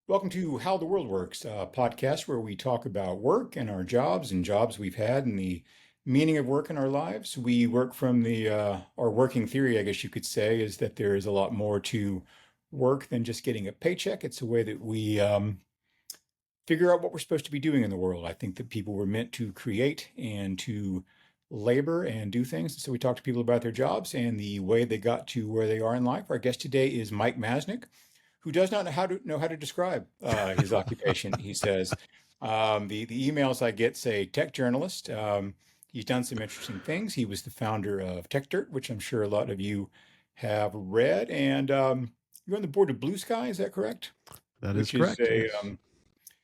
Welcome to How the World Works, a podcast where we talk about work and our jobs and jobs we've had and the meaning of work in our lives. We work from our working theory, I guess you could say, is that there is a lot more to work than just getting a paycheck. It's a way that we figure out what we're supposed to be doing in the world. I think that people were meant to create and to labor and do things. So we talk to people about their jobs and the way they got to where they are in life. Our guest today is Mike Masnick, who does not know how to describe his occupation. He says the emails I get say tech journalist. He's done some interesting things. He was the founder of Techdirt, which I'm sure a lot of you have read, and you're on the board of Blue Sky. Is that correct? That is Which is correct, a yes.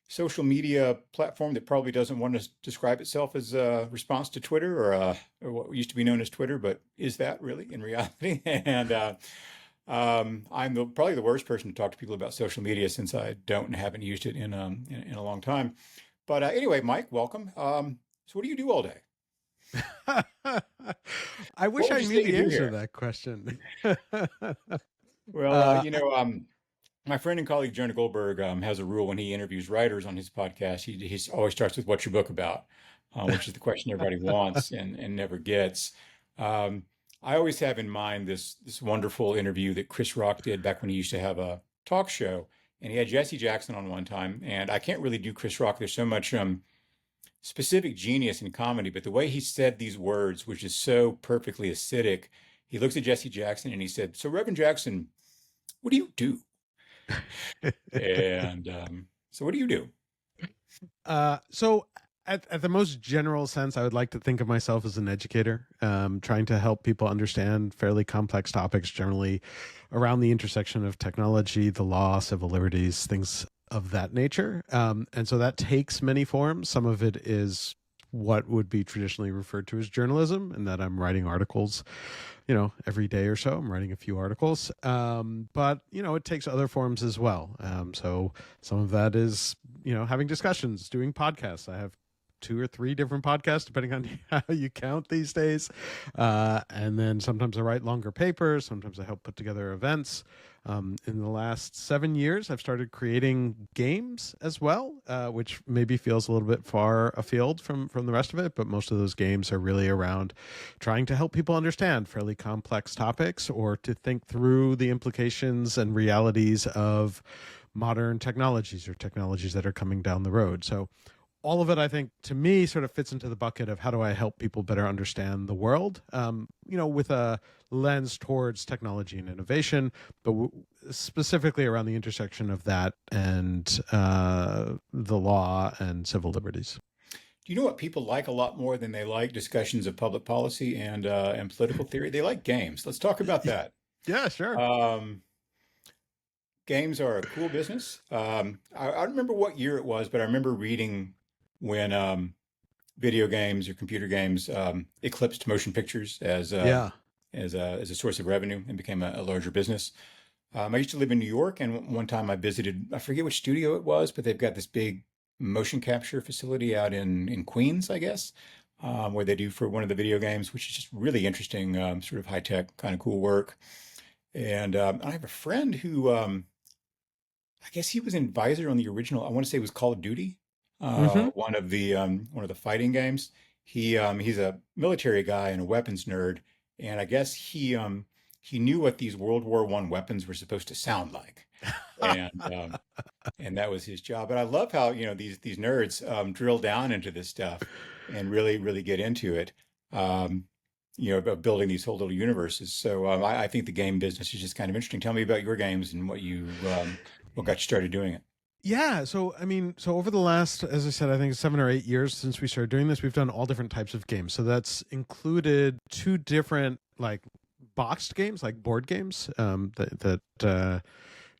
social media platform that probably doesn't want to describe itself as a response to Twitter or what used to be known as Twitter, but is that really in reality? And I'm probably the worst person to talk to people about social media since I don't and haven't used it in a long time. But anyway, Mike, welcome. So what do you do all day? I What wish would I you knew say you the do answer to here? that question. Well, uh, my friend and colleague Jonah Goldberg has a rule when he interviews writers on his podcast. He always starts with "What's your book about?" Which is the question everybody wants and never gets. Um, I always have in mind this wonderful interview that Chris Rock did back when he used to have a talk show, and he had Jesse Jackson on one time. And I can't really do Chris Rock. There's so much specific genius in comedy, but the way he said these words, which is so perfectly acidic, he looks at Jesse Jackson and he said, "So Reverend Jackson, what do you do?" And so, what do you do? so at the most general sense, I would like to think of myself as an educator, trying to help people understand fairly complex topics, generally around the intersection of technology, the law, civil liberties, things of that nature. And so that takes many forms. Some of it is what would be traditionally referred to as journalism, and that I'm writing articles, every day or so. I'm writing a few articles. But, it takes other forms as well. So some of that is, having discussions, doing podcasts. I have two or three different podcasts, depending on how you count these days. And then sometimes I write longer papers. Sometimes I help put together events. In the last 7 years, I've started creating games as well, which maybe feels a little bit far afield from the rest of it. But most of those games are really around trying to help people understand fairly complex topics or to think through the implications and realities of modern technologies or technologies that are coming down the road. So all of it, I think, to me, sort of fits into the bucket of how do I help people better understand the world, with a lens towards technology and innovation, but specifically around the intersection of that and the law and civil liberties. Do you know what people like a lot more than they like discussions of public policy and political theory? They like games. Let's talk about that. Yeah, sure. Um, Games are a cool business. I don't remember what year it was, but I remember reading when video games or computer games eclipsed motion pictures Yeah. as a source of revenue and became a larger business. I used to live in New York, and one time I visited, I forget which studio it was, but they've got this big motion capture facility out in Queens, I guess, where they do for one of the video games, which is just really interesting, sort of high tech, kind of cool work. And I have a friend who, I guess he was an advisor on the original, I want to say it was Call of Duty, Mm-hmm. one of the fighting games. He's a military guy and a weapons nerd, and I guess he knew what these World War I weapons were supposed to sound like, and and that was his job. But I love how these nerds drill down into this stuff and really get into it. Um, about building these whole little universes. So I think the game business is just kind of interesting. Tell me about your games and what got you started doing it. Yeah, so I mean, so over the last, as I said, I think 7 or 8 years since we started doing this, we've done all different types of games. So that's included two different like boxed games, like board games, that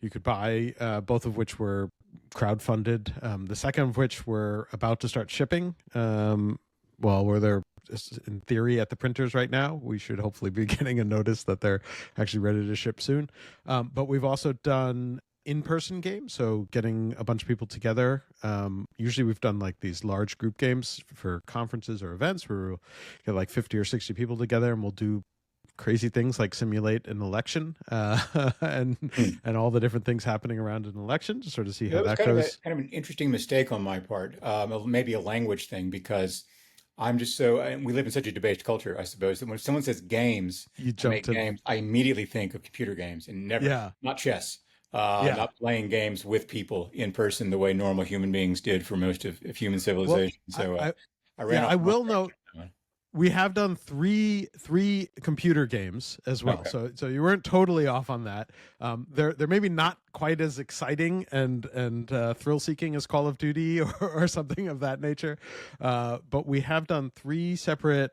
you could buy, both of which were crowdfunded. The second of which we're about to start shipping. Well, where they're just in theory at the printers right now. We should hopefully be getting a notice that they're actually ready to ship soon. But we've also done in-person games, so getting a bunch of people together. Usually we've done like these large group games for conferences or events where we'll get like 50 or 60 people together, and we'll do crazy things like simulate an election, and Hmm. all the different things happening around an election to sort of see Yeah, how that was that kind of a goes. kind of an interesting mistake on my part. Maybe a language thing because I'm just so and we live in such a debased culture, I suppose, that when someone says games, You I jump make to, games, I immediately think of computer games and never, yeah, not chess, yeah. not playing games with people in person the way normal human beings did for most of human Well, civilization. I, So I I ran yeah, off I the wrong will note direction on that we have done three computer games as one. well, Okay. so you weren't totally off on that. They're maybe not quite as exciting and thrill seeking as Call of Duty or something of that nature, but we have done three separate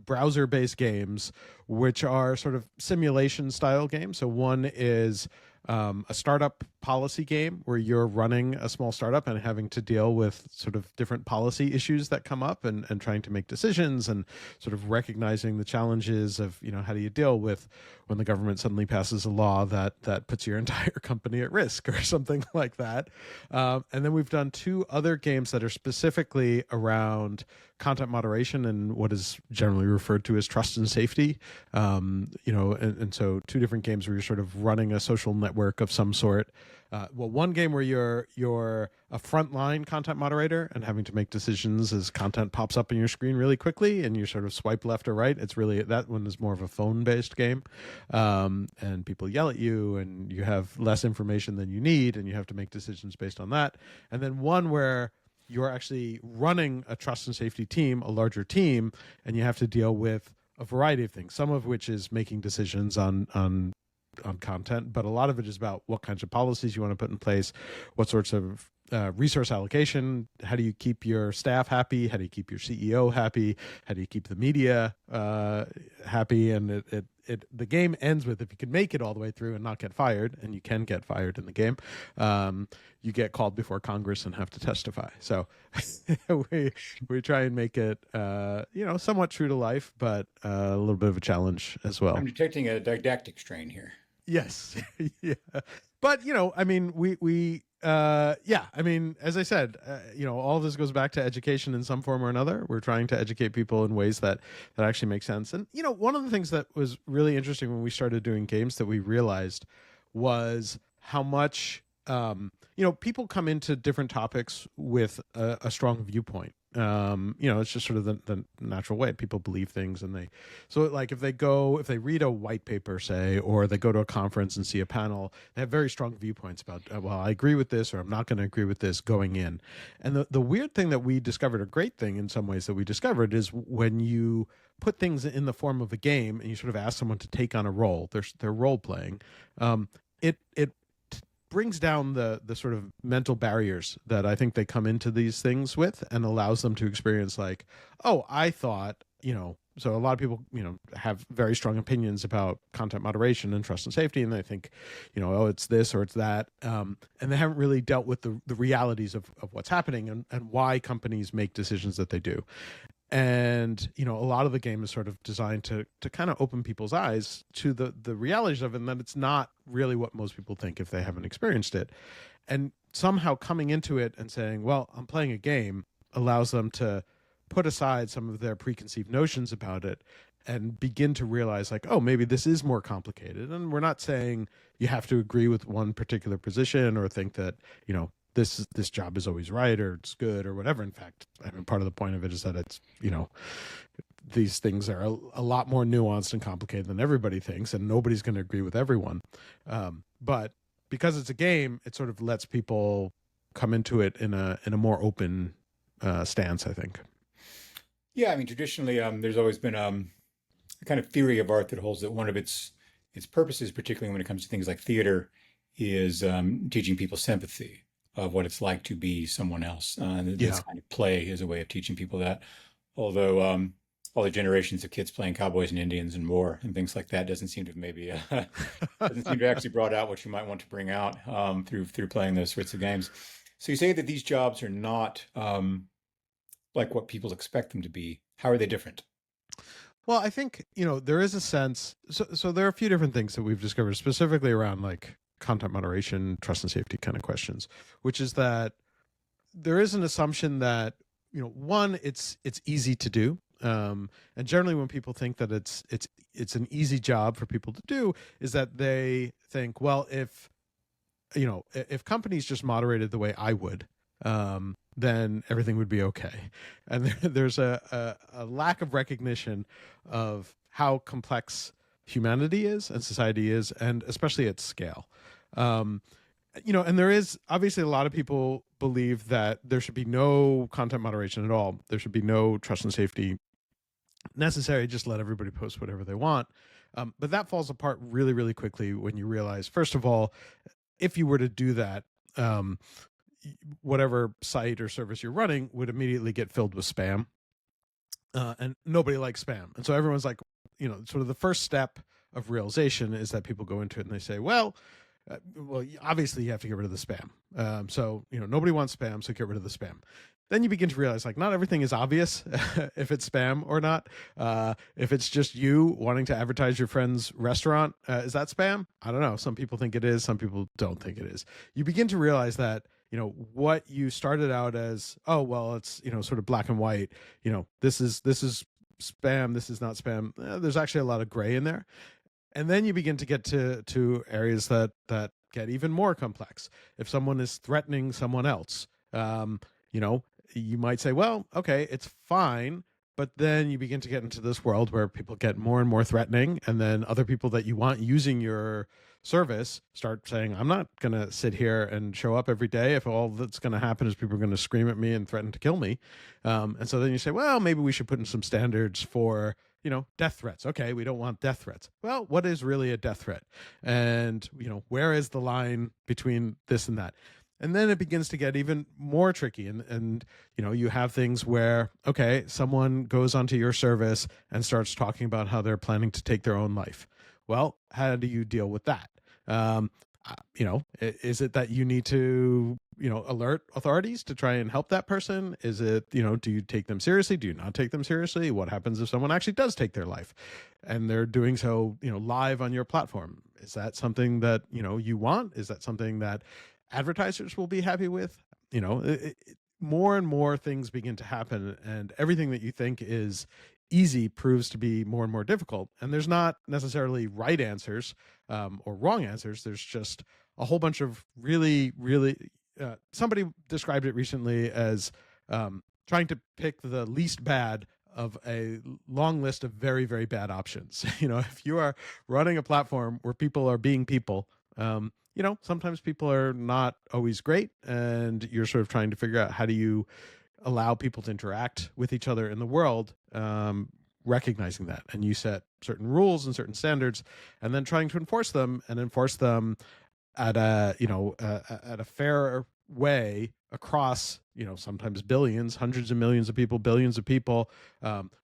browser based games, which are sort of simulation style games. So one is a startup policy game where you're running a small startup and having to deal with sort of different policy issues that come up, and trying to make decisions and sort of recognizing the challenges of, how do you deal with when the government suddenly passes a law that puts your entire company at risk or something like that. And then we've done two other games that are specifically around content moderation and what is generally referred to as trust and safety. And so two different games where you're sort of running a social network of some sort. Well, one game where you're a frontline content moderator and having to make decisions as content pops up on your screen really quickly, and you sort of swipe left or right. It's really, that one is more of a phone-based game, and people yell at you, and you have less information than you need, and you have to make decisions based on that. And then one where you're actually running a trust and safety team, a larger team, and you have to deal with a variety of things, some of which is making decisions on content, but a lot of it is about what kinds of policies you want to put in place, what sorts of resource allocation, how do you keep your staff happy, how do you keep your CEO happy, how do you keep the media happy. And the game ends with, if you can make it all the way through and not get fired, and you can get fired in the game, you get called before Congress and have to testify. So we try and make it somewhat true to life, but a little bit of a challenge as well. I'm detecting a didactic strain here. Yes. Yeah. But, I mean, I mean, as I said, all of this goes back to education in some form or another. We're trying to educate people in ways that actually make sense. And, one of the things that was really interesting when we started doing games that we realized was how much, people come into different topics with a strong viewpoint. It's just sort of the natural way people believe things, and so like if they read a white paper, say, or they go to a conference and see a panel, they have very strong viewpoints about, well, I agree with this, or I'm not going to agree with this going in. And the weird thing that we discovered, a great thing in some ways that we discovered, is when you put things in the form of a game and you sort of ask someone to take on a role, they're role playing, it brings down the sort of mental barriers that I think they come into these things with, and allows them to experience like, oh, I thought, so a lot of people, have very strong opinions about content moderation and trust and safety, and they think, oh, it's this or it's that, and they haven't really dealt with the realities of what's happening, and why companies make decisions that they do. And a lot of the game is sort of designed to kind of open people's eyes to the realities of it, and that it's not really what most people think if they haven't experienced it. And somehow coming into it and saying, well, I'm playing a game, allows them to put aside some of their preconceived notions about it and begin to realize, like, oh, maybe this is more complicated. And we're not saying you have to agree with one particular position or think that this job is always right or it's good or whatever. In fact, I mean, part of the point of it is that it's, these things are a lot more nuanced and complicated than everybody thinks, and nobody's going to agree with everyone. But because it's a game, it sort of lets people come into it in a more open stance, I think. Yeah, I mean, traditionally, there's always been a kind of theory of art that holds that one of its purposes, particularly when it comes to things like theater, is teaching people sympathy of what it's like to be someone else. And this Yeah. kind of play is a way of teaching people that. Although all the generations of kids playing cowboys and Indians and war and things like that doesn't seem to have maybe doesn't seem to have actually brought out what you might want to bring out through playing those sorts of games. So you say that these jobs are not like what people expect them to be. How are they different? Well, I think, there is a sense. So there are a few different things that we've discovered specifically around like content moderation, trust and safety kind of questions, which is that there is an assumption that, one, it's easy to do. And generally, when people think that it's an easy job for people to do, is that they think, well, if companies just moderated the way I would, then everything would be okay. And there's a lack of recognition of how complex humanity is and society is, and especially at scale. Um, and there is obviously a lot of people believe that there should be no content moderation at all. There should be no trust and safety necessary. Just let everybody post whatever they want. But that falls apart really, really quickly when you realize, first of all, if you were to do that, um, whatever site or service you're running would immediately get filled with spam. And nobody likes spam. And so everyone's like, sort of the first step of realization is that people go into it and they say, well, obviously you have to get rid of the spam. So nobody wants spam, so get rid of the spam. Then you begin to realize, like, not everything is obvious if it's spam or not. If it's just you wanting to advertise your friend's restaurant, is that spam? I don't know. Some people think it is. Some people don't think it is. You begin to realize that, what you started out as, oh, well, it's, sort of black and white, this is spam, this is not spam. There's actually a lot of gray in there. And then you begin to get to areas that get even more complex. If someone is threatening someone else, you might say, well, okay, it's fine. But then you begin to get into this world where people get more and more threatening. And then other people that you want using your service start saying, I'm not going to sit here and show up every day if all that's going to happen is people are going to scream at me and threaten to kill me. And so then you say, well, maybe we should put in some standards for, death threats. Okay, we don't want death threats. Well, what is really a death threat? And, where is the line between this and that? And then it begins to get even more tricky. And you have things where, okay, someone goes onto your service and starts talking about how they're planning to take their own life. Well, how do you deal with that? Is it that you need to, alert authorities to try and help that person? Is it, do you take them seriously? Do you not take them seriously? What happens if someone actually does take their life and they're doing so, live on your platform? Is that something that, you want? Is that something that advertisers will be happy with? More and more things begin to happen, and everything that you think is easy proves to be more and more difficult. And there's not necessarily right answers or wrong answers. There's just a whole bunch of really, really, somebody described it recently as trying to pick the least bad of a long list of very, very bad options. If you are running a platform where people are being people, sometimes people are not always great, and you're sort of trying to figure out how do you allow people to interact with each other in the world, recognizing that. And you set certain rules and certain standards, and then trying to enforce them at a fair way across, sometimes billions, hundreds of millions of people, billions of people,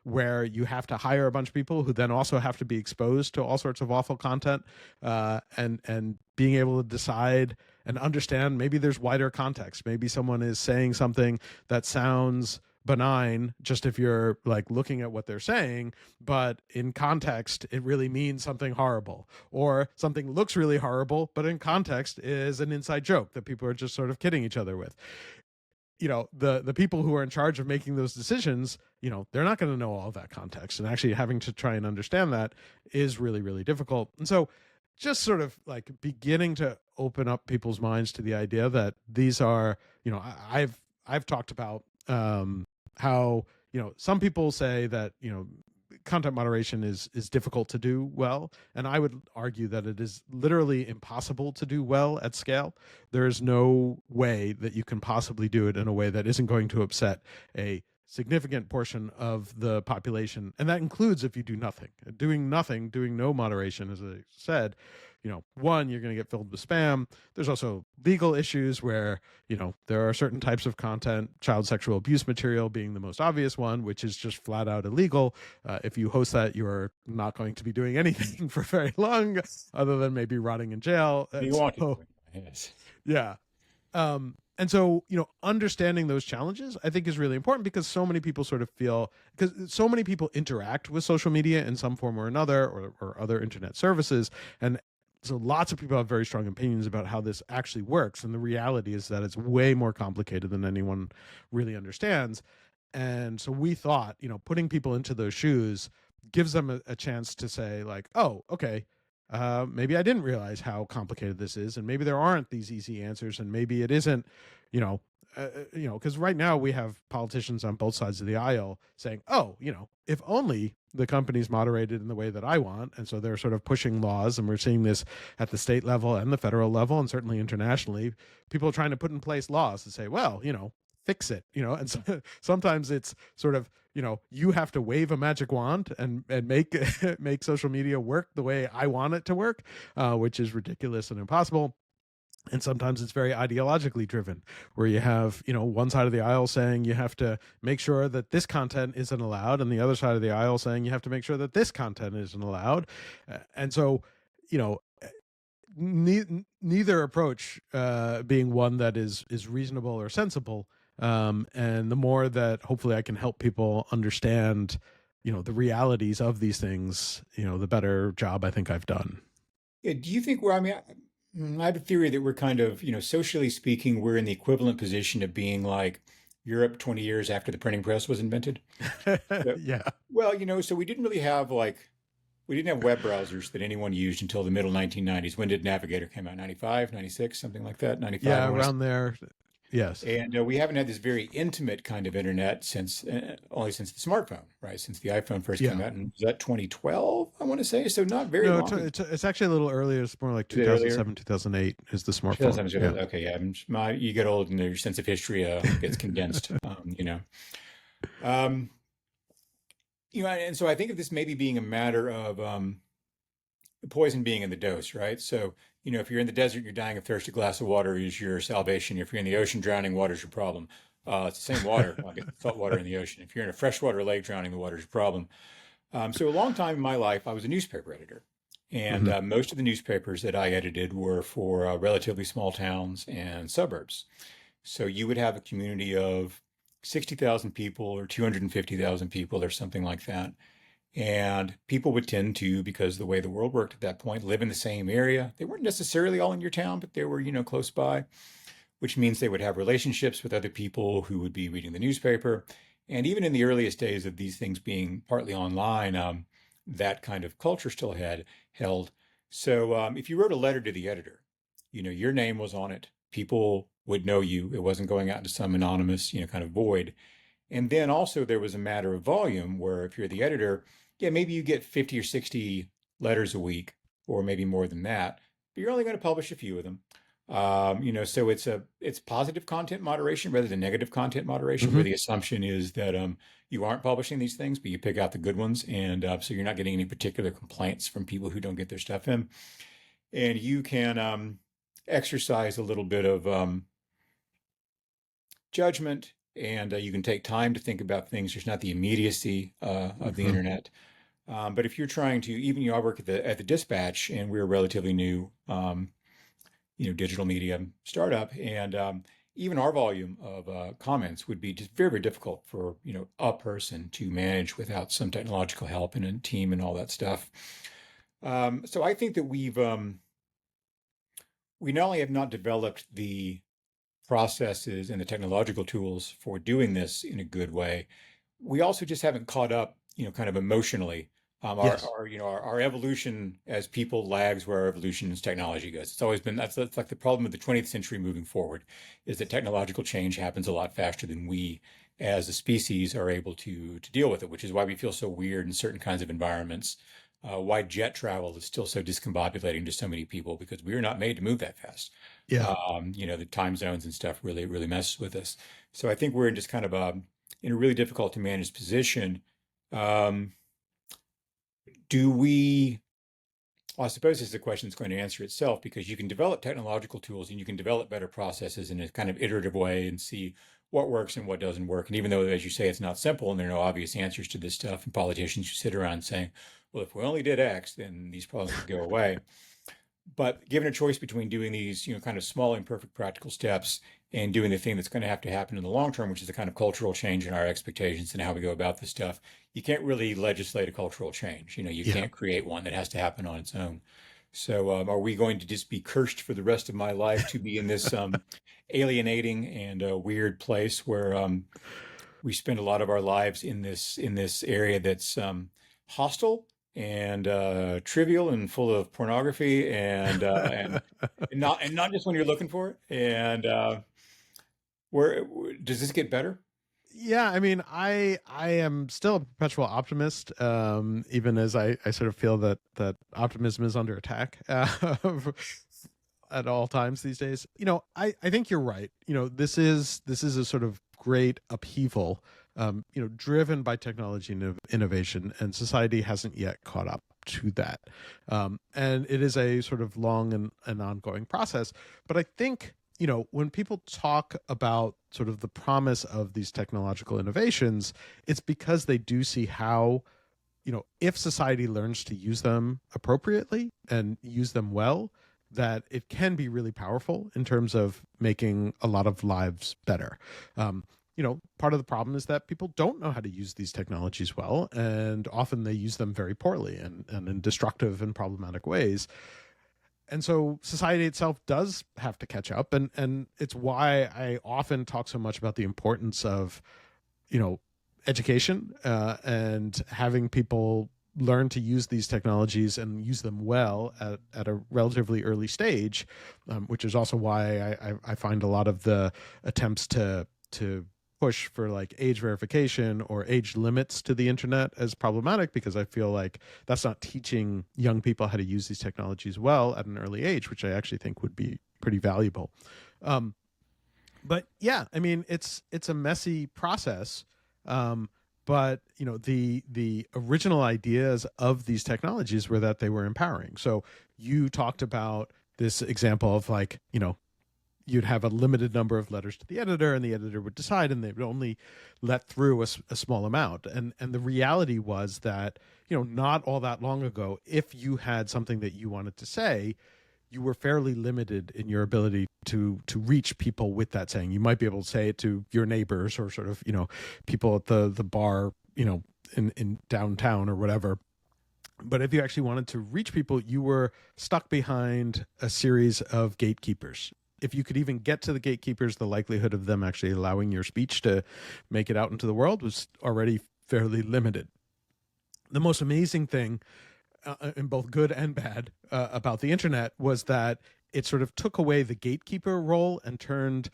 where you have to hire a bunch of people who then also have to be exposed to all sorts of awful content, and being able to decide and understand, maybe there's wider context. Maybe someone is saying something that sounds benign just if you're like looking at what they're saying, but in context it really means something horrible, or something looks really horrible but in context is an inside joke that people are just sort of kidding each other with. The people who are in charge of making those decisions, they're not going to know all of that context, and actually having to try and understand that is really, really difficult. And so just sort of like beginning to open up people's minds to the idea that these are, I've talked about how, some people say that, content moderation is difficult to do well. And I would argue that it is literally impossible to do well at scale. There is no way that you can possibly do it in a way that isn't going to upset a significant portion of the population. And that includes if you do nothing. Doing nothing, doing no moderation, as I said, one, you're going to get filled with spam. There's also legal issues where, there are certain types of content, child sexual abuse material being the most obvious one, which is just flat out illegal. If you host that, you're not going to be doing anything for very long, other than maybe rotting in jail. You want to, yes. Yeah. And so, understanding those challenges, I think, is really important, because so many people sort of feel, because so many people interact with social media in some form or another, or other internet services. And so lots of people have very strong opinions about how this actually works. And the reality is that it's way more complicated than anyone really understands. And so we thought, putting people into those shoes gives them a chance to say, like, oh, okay, maybe I didn't realize how complicated this is, and maybe there aren't these easy answers, and maybe it isn't, you know, because right now we have politicians on both sides of the aisle saying, oh, if only the company's moderated in the way that I want. And so they're sort of pushing laws, and we're seeing this at the state level and the federal level, and certainly internationally, people trying to put in place laws to say, well, fix it, and so, sometimes it's sort of, you have to wave a magic wand and make make social media work the way I want it to work, which is ridiculous and impossible. And sometimes it's very ideologically driven, where you have, one side of the aisle saying you have to make sure that this content isn't allowed, and the other side of the aisle saying you have to make sure that this content isn't allowed. And so, you know, neither approach being one that is reasonable or sensible. And the more that hopefully I can help people understand, the realities of these things, the better job I think I've done. Yeah, do you think I have a theory that we're kind of, socially speaking, we're in the equivalent position of being like Europe 20 years after the printing press was invented. So, Yeah. well, so we didn't really have we didn't have web browsers that anyone used until the middle 1990s. When did Navigator come out? 95, 96, something like that? 95, Yeah, I want to. around there. Yes. And we haven't had this very intimate kind of internet since only since the smartphone, right? Since the iPhone first came Yeah. out, and was that 2012? I want to say so, not very No, long. it's actually a little earlier. It's more like Is it earlier? 2007, 2008 is the smartphone. 2007. Yeah. Okay, yeah. You get old, and your sense of history gets condensed. Um, and so I think of this maybe being a matter of the poison being in the dose, right? So, if you're in the desert, and you're dying of thirst, a glass of water is your salvation. If you're in the ocean drowning, water's your problem. It's the same water, I guess, salt water in the ocean. If you're in a freshwater lake drowning, the water's your problem. So a long time in my life, I was a newspaper editor. And Hmm. most of the newspapers that I edited were for relatively small towns and suburbs. So you would have a community of 60,000 people or 250,000 people or something like that. And people would tend to, because the way the world worked at that point, live in the same area. They weren't necessarily all in your town, but they were, close by, which means they would have relationships with other people who would be reading the newspaper. And even in the earliest days of these things being partly online, that kind of culture still had held. So if you wrote a letter to the editor, your name was on it. People would know you. It wasn't going out into some anonymous, kind of void. And then also there was a matter of volume where if you're the editor, yeah, maybe you get 50 or 60 letters a week, or maybe more than that, but you're only going to publish a few of them. So it's positive content moderation rather than negative content moderation, where Hmm. the assumption is that you aren't publishing these things, but you pick out the good ones, and so you're not getting any particular complaints from people who don't get their stuff in, and you can exercise a little bit of judgment, and you can take time to think about things. There's not the immediacy of the Hmm. internet. But if you're trying to, even I work at the Dispatch, and we're a relatively new, digital media startup, and even our volume of comments would be just very, very difficult for a person to manage without some technological help and a team and all that stuff. So I think that we not only have not developed the processes and the technological tools for doing this in a good way, we also just haven't caught up, kind of emotionally. Yes. Our evolution as people lags where our evolution as technology goes. It's always been that's like the problem of the 20th century moving forward, is that technological change happens a lot faster than we as a species are able to deal with it, which is why we feel so weird in certain kinds of environments. Why jet travel is still so discombobulating to so many people, because we are not made to move that fast. Yeah. The time zones and stuff really, really messes with us. So I think we're in just kind of in a really difficult to manage position. Um, do we, well, I suppose this is a question that's going to answer itself, because you can develop technological tools and you can develop better processes in a kind of iterative way and see what works and what doesn't work. And even though, as you say, it's not simple and there are no obvious answers to this stuff, and politicians who sit around saying, well, if we only did X, then these problems would go away. But given a choice between doing these, kind of small, imperfect, practical steps and doing the thing that's going to have to happen in the long term, which is a kind of cultural change in our expectations and how we go about this stuff, you can't really legislate a cultural change. You Yeah. can't create one that has to happen on its own. So, are we going to just be cursed for the rest of my life to be in this alienating and weird place where we spend a lot of our lives in this area that's hostile and trivial and full of pornography and not just when you're looking for it. And where does this get better? Yeah, I mean, I am still a perpetual optimist, even as I sort of feel that optimism is under attack at all times these days. I think you're right. This is a sort of great upheaval, driven by technology and innovation, and society hasn't yet caught up to that. And it is a sort of long and ongoing process. But I think when people talk about sort of the promise of these technological innovations, it's because they do see how, if society learns to use them appropriately and use them well, that it can be really powerful in terms of making a lot of lives better. Part of the problem is that people don't know how to use these technologies well, and often they use them very poorly and in destructive and problematic ways. And so society itself does have to catch up, and it's why I often talk so much about the importance of education, and having people learn to use these technologies and use them well at a relatively early stage, which is also why I find a lot of the attempts to push for like age verification or age limits to the internet as problematic, because I feel like that's not teaching young people how to use these technologies well at an early age, which I actually think would be pretty valuable. But yeah, I mean, it's a messy process. But the original ideas of these technologies were that they were empowering. So you talked about this example of like, you'd have a limited number of letters to the editor, and the editor would decide, and they would only let through a small amount. And the reality was that, not all that long ago, if you had something that you wanted to say, you were fairly limited in your ability to reach people with that saying. You might be able to say it to your neighbors or sort of, people at the bar, in downtown or whatever. But if you actually wanted to reach people, you were stuck behind a series of gatekeepers. If you could even get to the gatekeepers, the likelihood of them actually allowing your speech to make it out into the world was already fairly limited. The most amazing thing, in both good and bad, about the internet was that it sort of took away the gatekeeper role and turned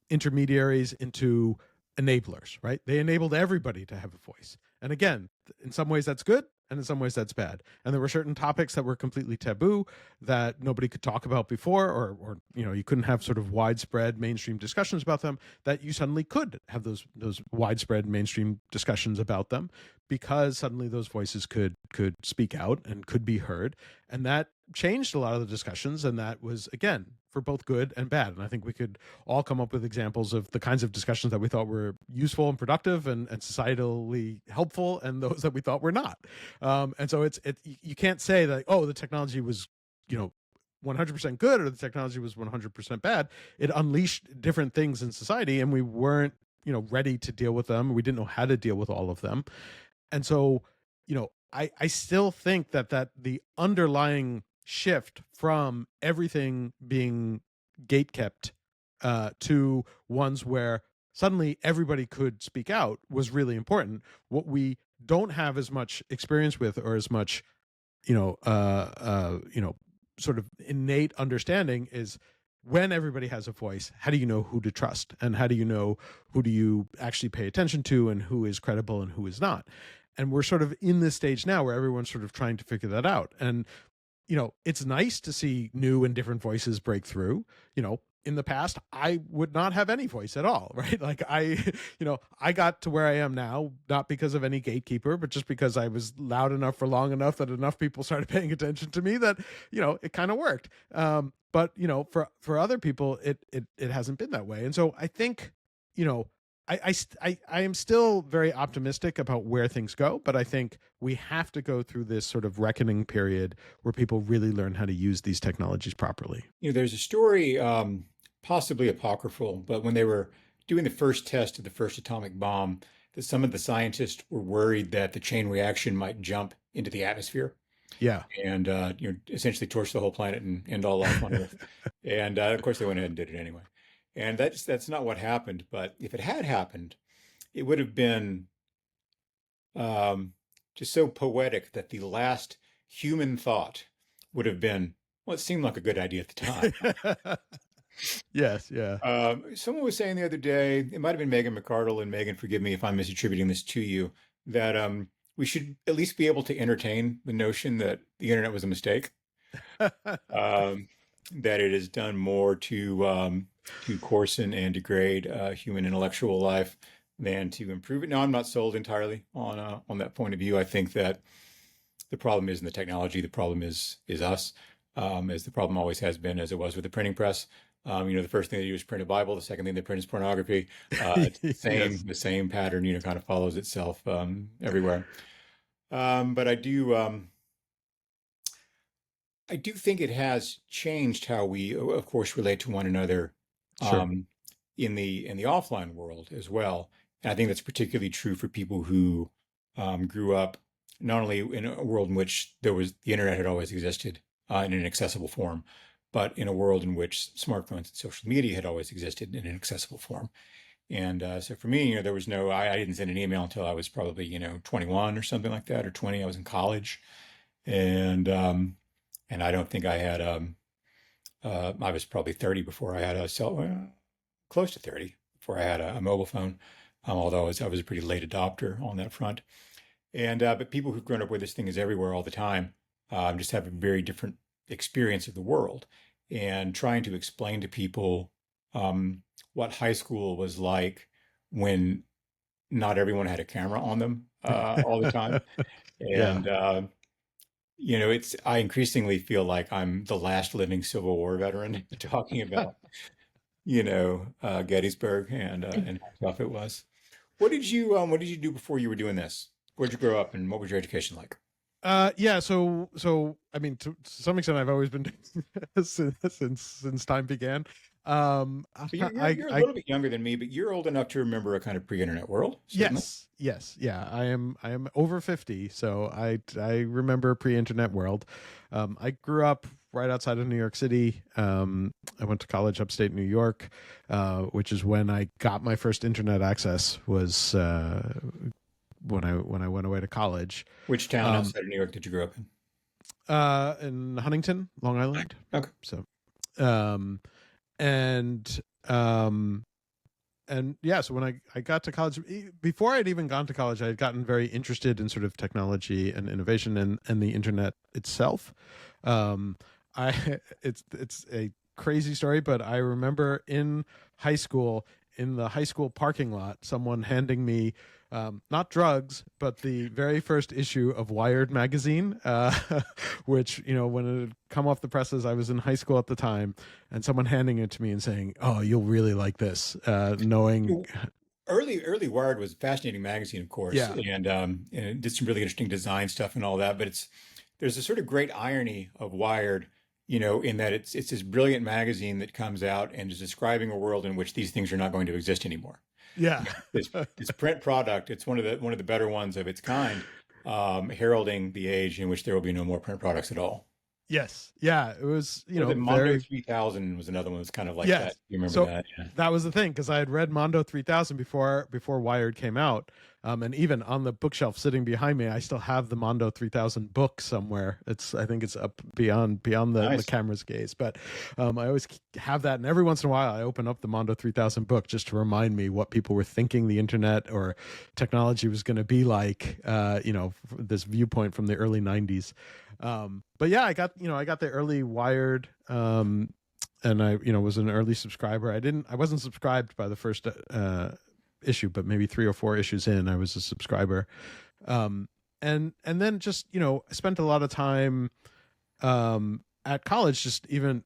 intermediaries into enablers, right? They enabled everybody to have a voice. And again, in some ways that's good, and in some ways that's bad. And there were certain topics that were completely taboo that nobody could talk about before, or you couldn't have sort of widespread mainstream discussions about them, that you suddenly could have those widespread mainstream discussions about them, because suddenly those voices could speak out and could be heard. And that changed a lot of the discussions, and that was, again, for both good and bad. And I think we could all come up with examples of the kinds of discussions that we thought were useful and productive and societally helpful, and those that we thought were not. And so you can't say that, oh, the technology was 100% good or the technology was 100% bad. It unleashed different things in society, and we weren't ready to deal with them. We didn't know how to deal with all of them. And so I still think that the underlying shift from everything being gatekept to ones where suddenly everybody could speak out was really important. What we don't have as much experience with, or as much sort of innate understanding, is when everybody has a voice, how do you know who to trust, and how do you know who do you actually pay attention to, and who is credible and who is not? And we're sort of in this stage now where everyone's sort of trying to figure that out. And it's nice to see new and different voices break through. In the past, I would not have any voice at all, right? Like I got to where I am now, not because of any gatekeeper, but just because I was loud enough for long enough that enough people started paying attention to me that, it kind of worked. But for other people, it hasn't been that way. And so I think, I am still very optimistic about where things go, but I think we have to go through this sort of reckoning period where people really learn how to use these technologies properly. There's a story, possibly apocryphal, but when they were doing the first test of the first atomic bomb, that some of the scientists were worried that the chain reaction might jump into the atmosphere. Yeah. And essentially torch the whole planet and end all life on Earth. And of course, they went ahead and did it anyway. And that's not what happened. But if it had happened, it would have been um, just so poetic that the last human thought would have been, well, it seemed like a good idea at the time. Yes, yeah. Someone was saying the other day, it might have been Megan McArdle, and Megan, forgive me if I'm misattributing this to you, that we should at least be able to entertain the notion that the internet was a mistake, um, that it has done more to coarsen and degrade human intellectual life than to improve it. Now, I'm not sold entirely on that point of view. I think that the problem isn't the technology. The problem is us, as the problem always has been, as it was with the printing press. The first thing they do is print a Bible. The second thing they print is pornography. It's Yes, the same pattern, kind of follows itself everywhere. But I do think it has changed how we, of course, relate to one another sure. um, in the offline world as well. And I think that's particularly true for people who grew up not only in a world in which the internet had always existed in an accessible form, but in a world in which smartphones and social media had always existed in an accessible form. And so for me, there was I didn't send an email until I was probably, 21 or something like that, or 20. I was in college, and and I don't think I had I was probably 30 before I had close to 30 before I had a mobile phone. Although I was a pretty late adopter on that front. And but people who've grown up where this thing is everywhere all the time just have a very different experience of the world. And trying to explain to people what high school was like when not everyone had a camera on them all the time. Yeah. And I increasingly feel like I'm the last living Civil War veteran talking about, Gettysburg and how tough it was. What did you do before you were doing this? Where'd you grow up and what was your education like? Yeah, so I mean, to some extent, I've always been doing this since time began. But you're a I little bit younger than me, but you're old enough to remember a kind of pre-internet world, certainly. yes, yeah. I am over 50, so I remember pre-internet world. I grew up right outside of New York City. I went to college upstate New York, which is when I got my first internet access. Was when I went away to college. Which town Um, outside of New York did you grow up in? in Huntington, Long Island. Okay. So, um, and um, and yeah, so when I got to college, before I'd even gone to college, I had gotten very interested in sort of technology and innovation and the internet itself. Um, I it's a crazy story, but I remember in high school, in the high school parking lot, someone handing me not drugs, but the very first issue of Wired magazine, which, when it had come off the presses, I was in high school at the time, and someone handing it to me and saying, "Oh, you'll really like this," knowing, Early Wired was a fascinating magazine, of course, yeah, and it did some really interesting design stuff and all that. But there's a sort of great irony of Wired, in that it's this brilliant magazine that comes out and is describing a world in which these things are not going to exist anymore. yeah. This print product, it's one of the better ones of its kind, heralding the age in which there will be no more print products at all. Yes, yeah, it was, Or the Mondo very. 3000 was another one that's kind of like Yes. that. You remember So that? Yeah. that was the thing, because I had read Mondo 3000 before Wired came out, and even on the bookshelf sitting behind me, I still have the Mondo 3000 book somewhere. I think it's up beyond the Nice. camera's gaze, but I always have that, and every once in a while, I open up the Mondo 3000 book just to remind me what people were thinking the internet or technology was going to be like. This viewpoint from the early 90s. But yeah, I got the early Wired. And I, was an early subscriber. I wasn't subscribed by the first issue, but maybe 3 or 4 issues in, I was a subscriber. And then just, I spent a lot of time at college, just even,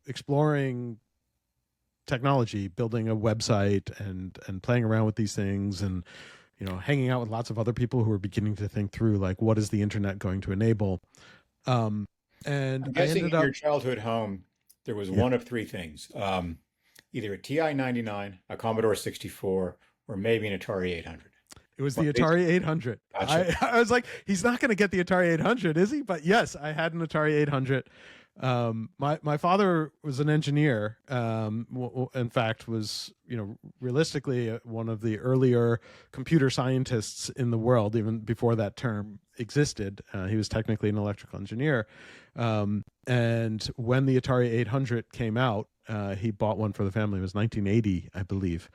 exploring technology, building a website and playing around with these things, and, hanging out with lots of other people who were beginning to think through, like, what is the internet going to enable? And I'm I guessing ended in up, your childhood home, there was yeah, one of three things. Either a TI 99, a Commodore 64, or maybe an Atari 800. it was What the basic? Atari 800. Gotcha. I was like, he's not going to get the Atari 800, is he? But yes, I had an Atari 800. My father was an engineer. In fact, was realistically one of the earlier computer scientists in the world, even before that term existed. He was technically an electrical engineer, and when the Atari 800 came out, he bought one for the family. It was 1980, I believe,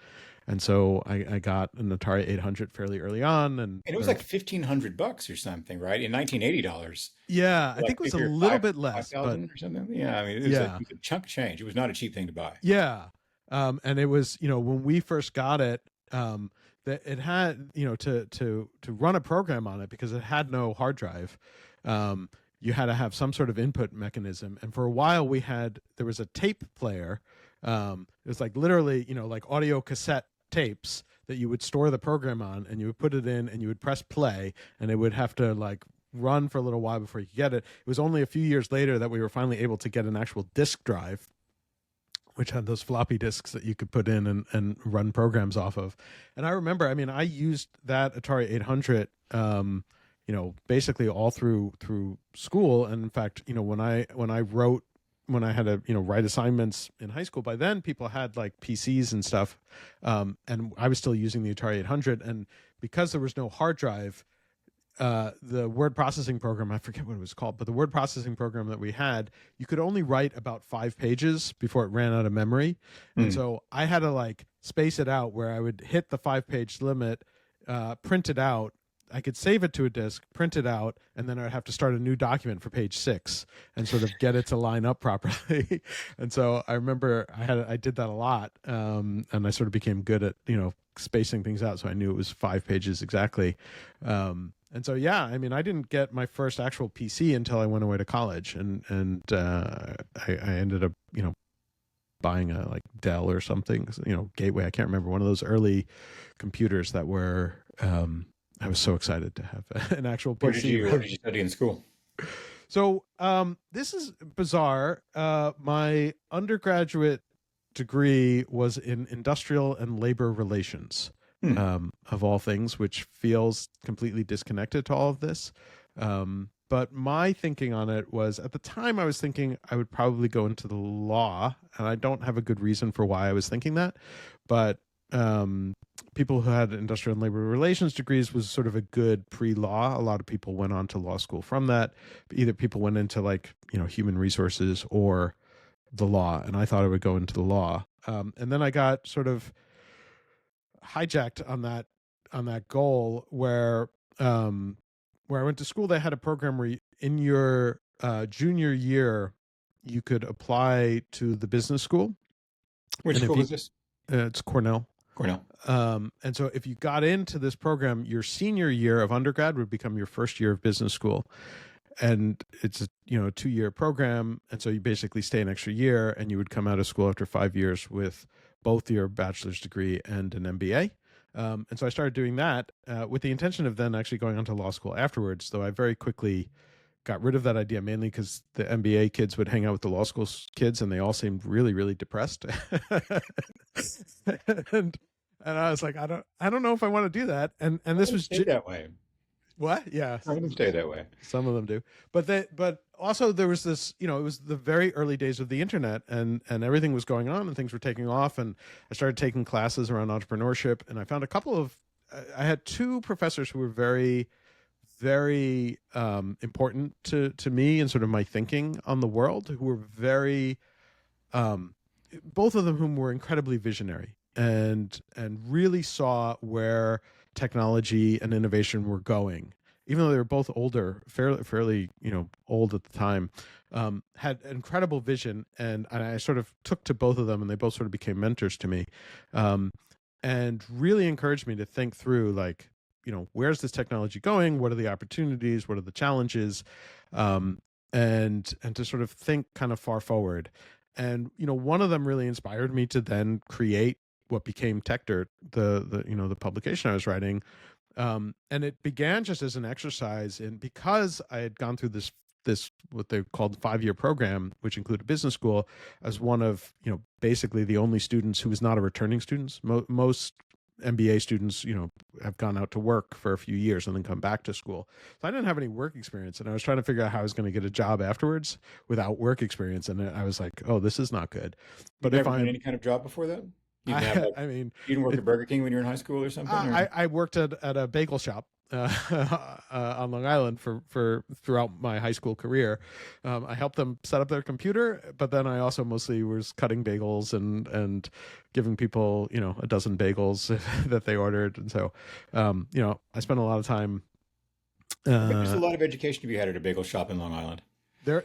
and so I got an Atari 800 fairly early on, and And it was like $1,500 or something, right? In 1980 dollars. yeah, I Like think it was a figure little five bit five less, but thousand or something. Yeah, I mean, yeah. it was a chunk of change. It was not a cheap thing to buy. Yeah. And it was, when we first got it, that it had, to run a program on it because it had no hard drive. You had to have some sort of input mechanism. And for a while there was a tape player. It was like literally, like audio cassette tapes that you would store the program on, and you would put it in and you would press play, and it would have to like run for a little while before you could get it. It was only a few years later that we were finally able to get an actual disk drive, which had those floppy disks that you could put in and run programs off of. And I remember, I mean, I used that Atari 800, basically all through school. And in fact, when I had to, write assignments in high school, by then people had like PCs and stuff. And I was still using the Atari 800. And because there was no hard drive, the word processing program, I forget what it was called, but the word processing program that we had, you could only write about 5 pages before it ran out of memory. And so I had to like space it out where I would hit the 5-page limit, print it out. I could save it to a disk, print it out, and then I'd have to start a new document for page 6 and sort of get it to line up properly. And so I remember I did that a lot. And I sort of became good at, spacing things out. So I knew it was 5 pages exactly. And so, yeah, I mean, I didn't get my first actual PC until I went away to college, and I ended up, buying a like Dell or something, Gateway. I can't remember, one of those early computers that were. I was so excited to have an actual PC. What did you study in school? So this is bizarre. My undergraduate degree was in industrial and labor relations. Of all things, which feels completely disconnected to all of this. But my thinking on it was, at the time I was thinking I would probably go into the law, and I don't have a good reason for why I was thinking that. But people who had industrial and labor relations degrees was sort of a good pre-law. A lot of people went on to law school from that. Either people went into like, human resources or the law, and I thought I would go into the law. And then I got sort of hijacked on that goal where I went to school. They had a program where in your junior year you could apply to the business school. Which school is this? It's Cornell. And so if you got into this program, your senior year of undergrad would become your first year of business school. And it's a 2-year program, and so you basically stay an extra year, and you would come out of school after 5 years with both your bachelor's degree and an MBA. And so I started doing that with the intention of then actually going on to law school afterwards, though I very quickly got rid of that idea, mainly because the MBA kids would hang out with the law school kids, and they all seemed really, really depressed. and I was like, I don't know if I want to do that. And this was that way. What? Yeah. Some of them stay that way. Some of them do. But also there was this, it was the very early days of the internet, and everything was going on and things were taking off. And I started taking classes around entrepreneurship, and I found I had 2 professors who were very, very important to me and sort of my thinking on the world, who were very, both of them whom were incredibly visionary and really saw where technology and innovation were going, even though they were both older, fairly old at the time, had incredible vision, and I sort of took to both of them, and they both sort of became mentors to me, and really encouraged me to think through, like, where's this technology going? What are the opportunities? What are the challenges? And to sort of think kind of far forward. And one of them really inspired me to then create what became Techdirt, the publication I was writing, and it began just as an exercise. And because I had gone through this what they called 5-year program, which included business school, as one of basically the only students who was not a returning student. Most MBA students, have gone out to work for a few years and then come back to school. So I didn't have any work experience, and I was trying to figure out how I was going to get a job afterwards without work experience. And I was like, oh, this is not good. You've But if never done I'm, any kind of job before that? You didn't have like, I mean, you didn't work it, at Burger King when you were in high school or something? Or? I worked at a bagel shop on Long Island for throughout my high school career. I helped them set up their computer, but then I also mostly was cutting bagels and giving people a dozen bagels that they ordered, and so I spent a lot of time. There's a lot of education to be had at a bagel shop in Long Island. There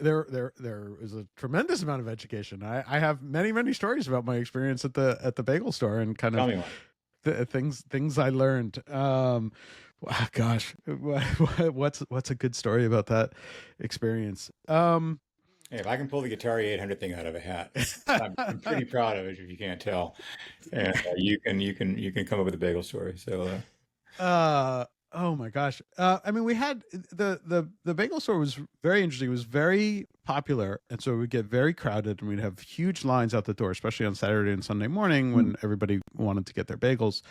is a tremendous amount of education. I have many stories about my experience at the bagel store and kind Tell of me one. things I learned. Gosh, what's a good story about that experience? Hey, if I can pull the Atari 800 thing out of a hat, I'm pretty proud of it. If you can't tell, and you can come up with a bagel story. So, oh my gosh. I mean, we had the bagel store was very interesting. It was very popular, and so it would get very crowded, and we'd have huge lines out the door, especially on Saturday and Sunday morning when everybody wanted to get their bagels.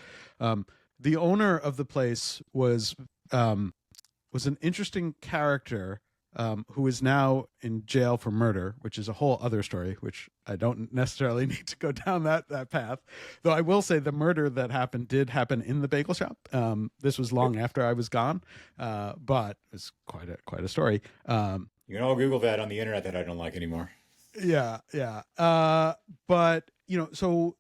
The owner of the place was an interesting character, who is now in jail for murder, which is a whole other story, which I don't necessarily need to go down that path. Though I will say the murder that happened did happen in the bagel shop. This was long after I was gone, but it's quite a story. You can all Google that on the internet that I don't like anymore. Yeah. But so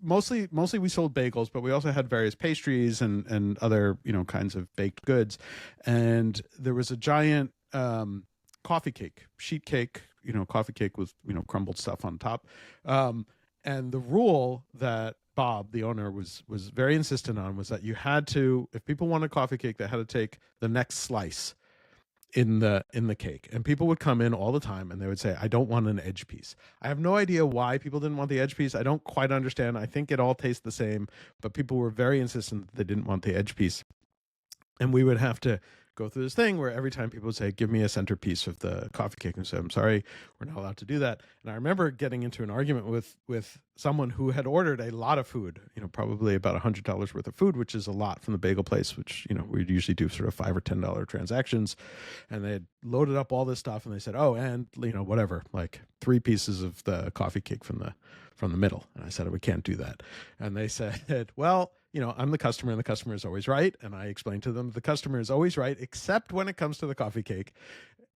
mostly we sold bagels, but we also had various pastries and other kinds of baked goods, and there was a giant coffee cake, sheet cake, coffee cake with crumbled stuff on top, and the rule that Bob, the owner, was very insistent on was that you had to, if people wanted coffee cake, they had to take the next slice in the cake. And people would come in all the time and they would say, I don't want an edge piece. I have no idea why people didn't want the edge piece. I don't quite understand. I think it all tastes the same, but people were very insistent that they didn't want the edge piece. And we would have to go through this thing where every time people would say, give me a centerpiece of the coffee cake, and say, I'm sorry, we're not allowed to do that. And I remember getting into an argument with someone who had ordered a lot of food, probably about $100 worth of food, which is a lot from the bagel place, which, we'd usually do sort of $5 or $10 transactions. And they had loaded up all this stuff and they said, oh, and whatever, like 3 pieces of the coffee cake from the middle. And I said, we can't do that. And they said, well, I'm the customer and the customer is always right. And I explained to them the customer is always right, except when it comes to the coffee cake.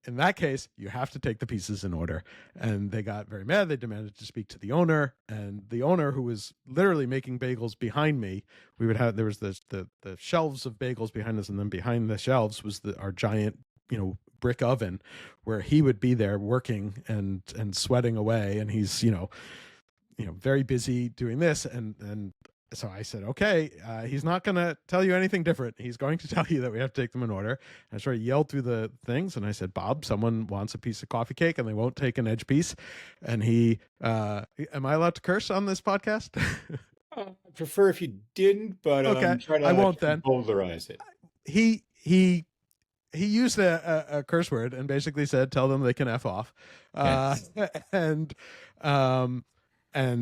In that case, you have to take the pieces in order. And they got very mad. They demanded to speak to the owner, and the owner, who was literally making bagels behind me, there was the shelves of bagels behind us. And then behind the shelves was our giant, brick oven where he would be there working and sweating away. And he's, very busy doing this. And so I said, okay, he's not going to tell you anything different. He's going to tell you that we have to take them in order. And I sort of yelled through the things and I said, Bob, someone wants a piece of coffee cake and they won't take an edge piece. And he, am I allowed to curse on this podcast? I prefer if you didn't, but okay, try to I won't then. Polarize it. He used a curse word and basically said, tell them they can F off. Yes. And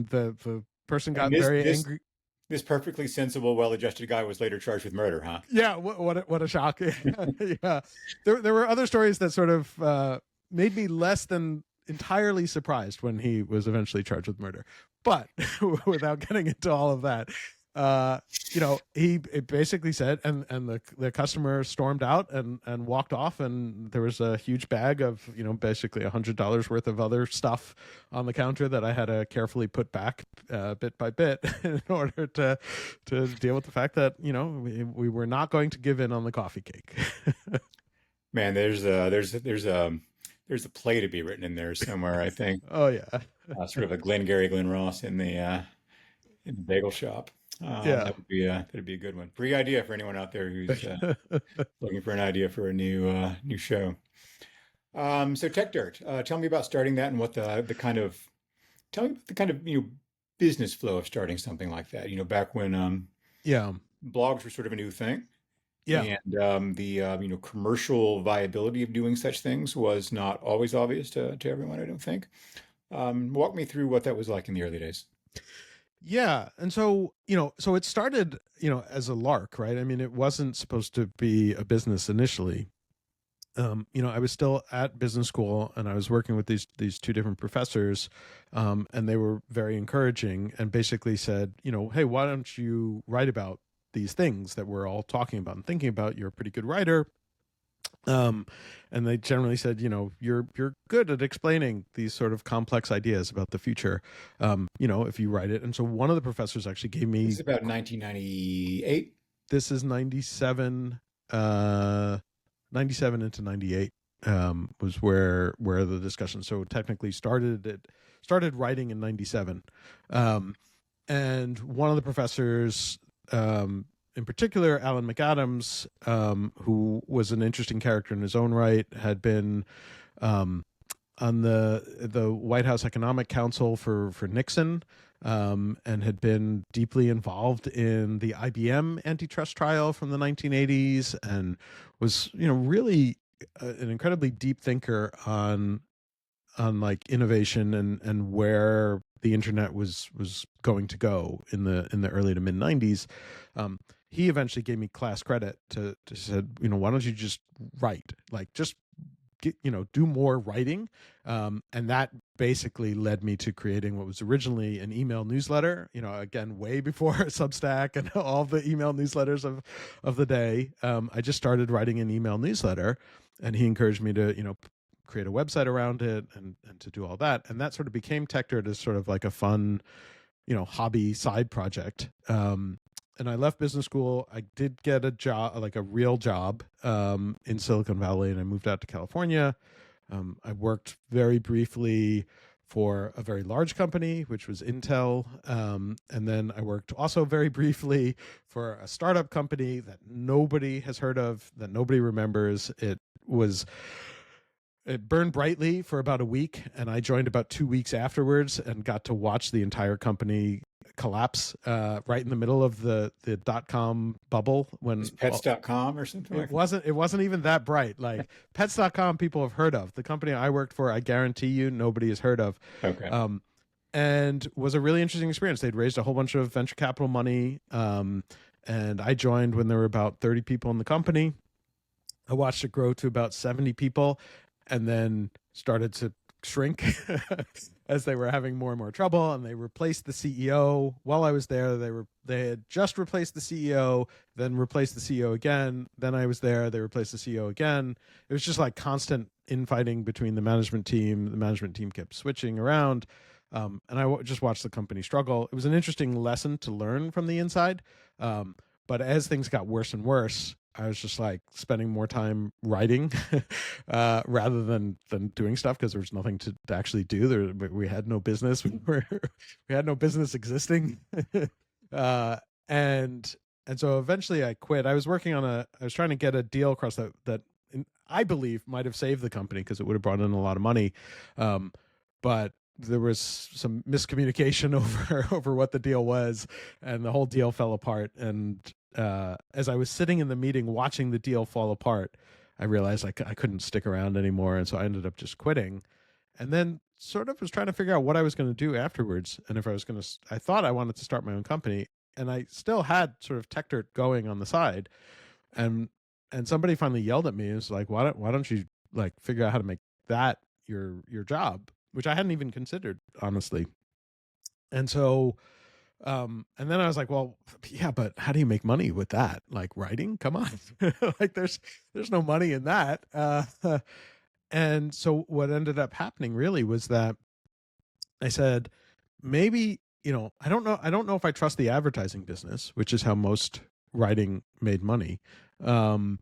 the person got very angry. This perfectly sensible, well-adjusted guy was later charged with murder, huh? Yeah, what a shock. Yeah. There were other stories that sort of made me less than entirely surprised when he was eventually charged with murder. But without getting into all of that, he basically said, and the customer stormed out and walked off, and there was a huge bag of basically $100 worth of other stuff on the counter that I had to carefully put back bit by bit in order to deal with the fact that we were not going to give in on the coffee cake. Man, there's a play to be written in there somewhere, I think. Oh yeah. Sort of a Glengarry Glen Ross in the bagel shop. Yeah, that'd be a good one. Free idea for anyone out there who's looking for an idea for a new show. So Techdirt, tell me about starting that and what tell me about the kind of business flow of starting something like that. Back when yeah, blogs were sort of a new thing. yeah. And the commercial viability of doing such things was not always obvious to everyone, I don't think. Walk me through what that was like in the early days. Yeah. And so, so it started, as a lark, right? I mean, it wasn't supposed to be a business initially. I was still at business school and I was working with these two different professors, and they were very encouraging and basically said, hey, why don't you write about these things that we're all talking about and thinking about? You're a pretty good writer. Um, and they generally said, you're good at explaining these sort of complex ideas about the future, if you write it. And so one of the professors actually gave This me, is about 1998. this is 97, uh, 97 into 98, was where the discussion so technically started writing in 97. And one of the professors, in particular Alan McAdams, who was an interesting character in his own right, had been um, on the White House Economic Council for Nixon, and had been deeply involved in the IBM antitrust trial from the 1980s, and was really an incredibly deep thinker on like innovation and where the internet was going to go in the early to mid 90s. He eventually gave me class credit to said, why don't you just write, like just get, do more writing. And that basically led me to creating what was originally an email newsletter, again, way before Substack and all the email newsletters of the day. I just started writing an email newsletter, and he encouraged me to, create a website around it and to do all that. And that sort of became Techdirt as sort of like a fun, hobby side project. And I left business school. I did get a job, like a real job, in Silicon Valley, and I moved out to California. I worked very briefly for a very large company, which was Intel. And then I worked also very briefly for a startup company that nobody has heard of, that nobody remembers. It burned brightly for about a week, and I joined about 2 weeks afterwards and got to watch the entire company collapse, right in the middle of the dot-com bubble. Is When pets.com or something like that? it wasn't even that bright. Like pets.com people have heard of. The company I worked for, I guarantee you nobody has heard of. Okay. And was a really interesting experience. They'd raised a whole bunch of venture capital money, and I joined when there were about 30 people in the company. I watched it grow to about 70 people, and then started to shrink as they were having more and more trouble. And they replaced the CEO while I was there. They had just replaced the CEO, then replaced the CEO again. Then I was there. They replaced the CEO again. It was just like constant infighting between the management team. The management team kept switching around. And just watched the company struggle. It was an interesting lesson to learn from the inside. But as things got worse and worse, I was just like spending more time writing, rather than doing stuff, because there was nothing to actually do. We had no business. We had no business existing. uh, and so eventually I quit. I was trying to get a deal across that I believe might have saved the company, because it would have brought in a lot of money. But there was some miscommunication over what the deal was, and the whole deal fell apart. And as I was sitting in the meeting watching the deal fall apart, I realized I couldn't stick around anymore, and so I ended up just quitting. And then sort of was trying to figure out what I was going to do afterwards, and if I was going to. I thought I wanted to start my own company, and I still had sort of Techdirt going on the side, and somebody finally yelled at me and was like, why don't you like figure out how to make that your job, which I hadn't even considered, honestly. And so, and then I was like, well, yeah, but how do you make money with that? Like writing? Come on. Like there's no money in that. And so what ended up happening really was that I said, maybe, I don't know if I trust the advertising business, which is how most writing made money. And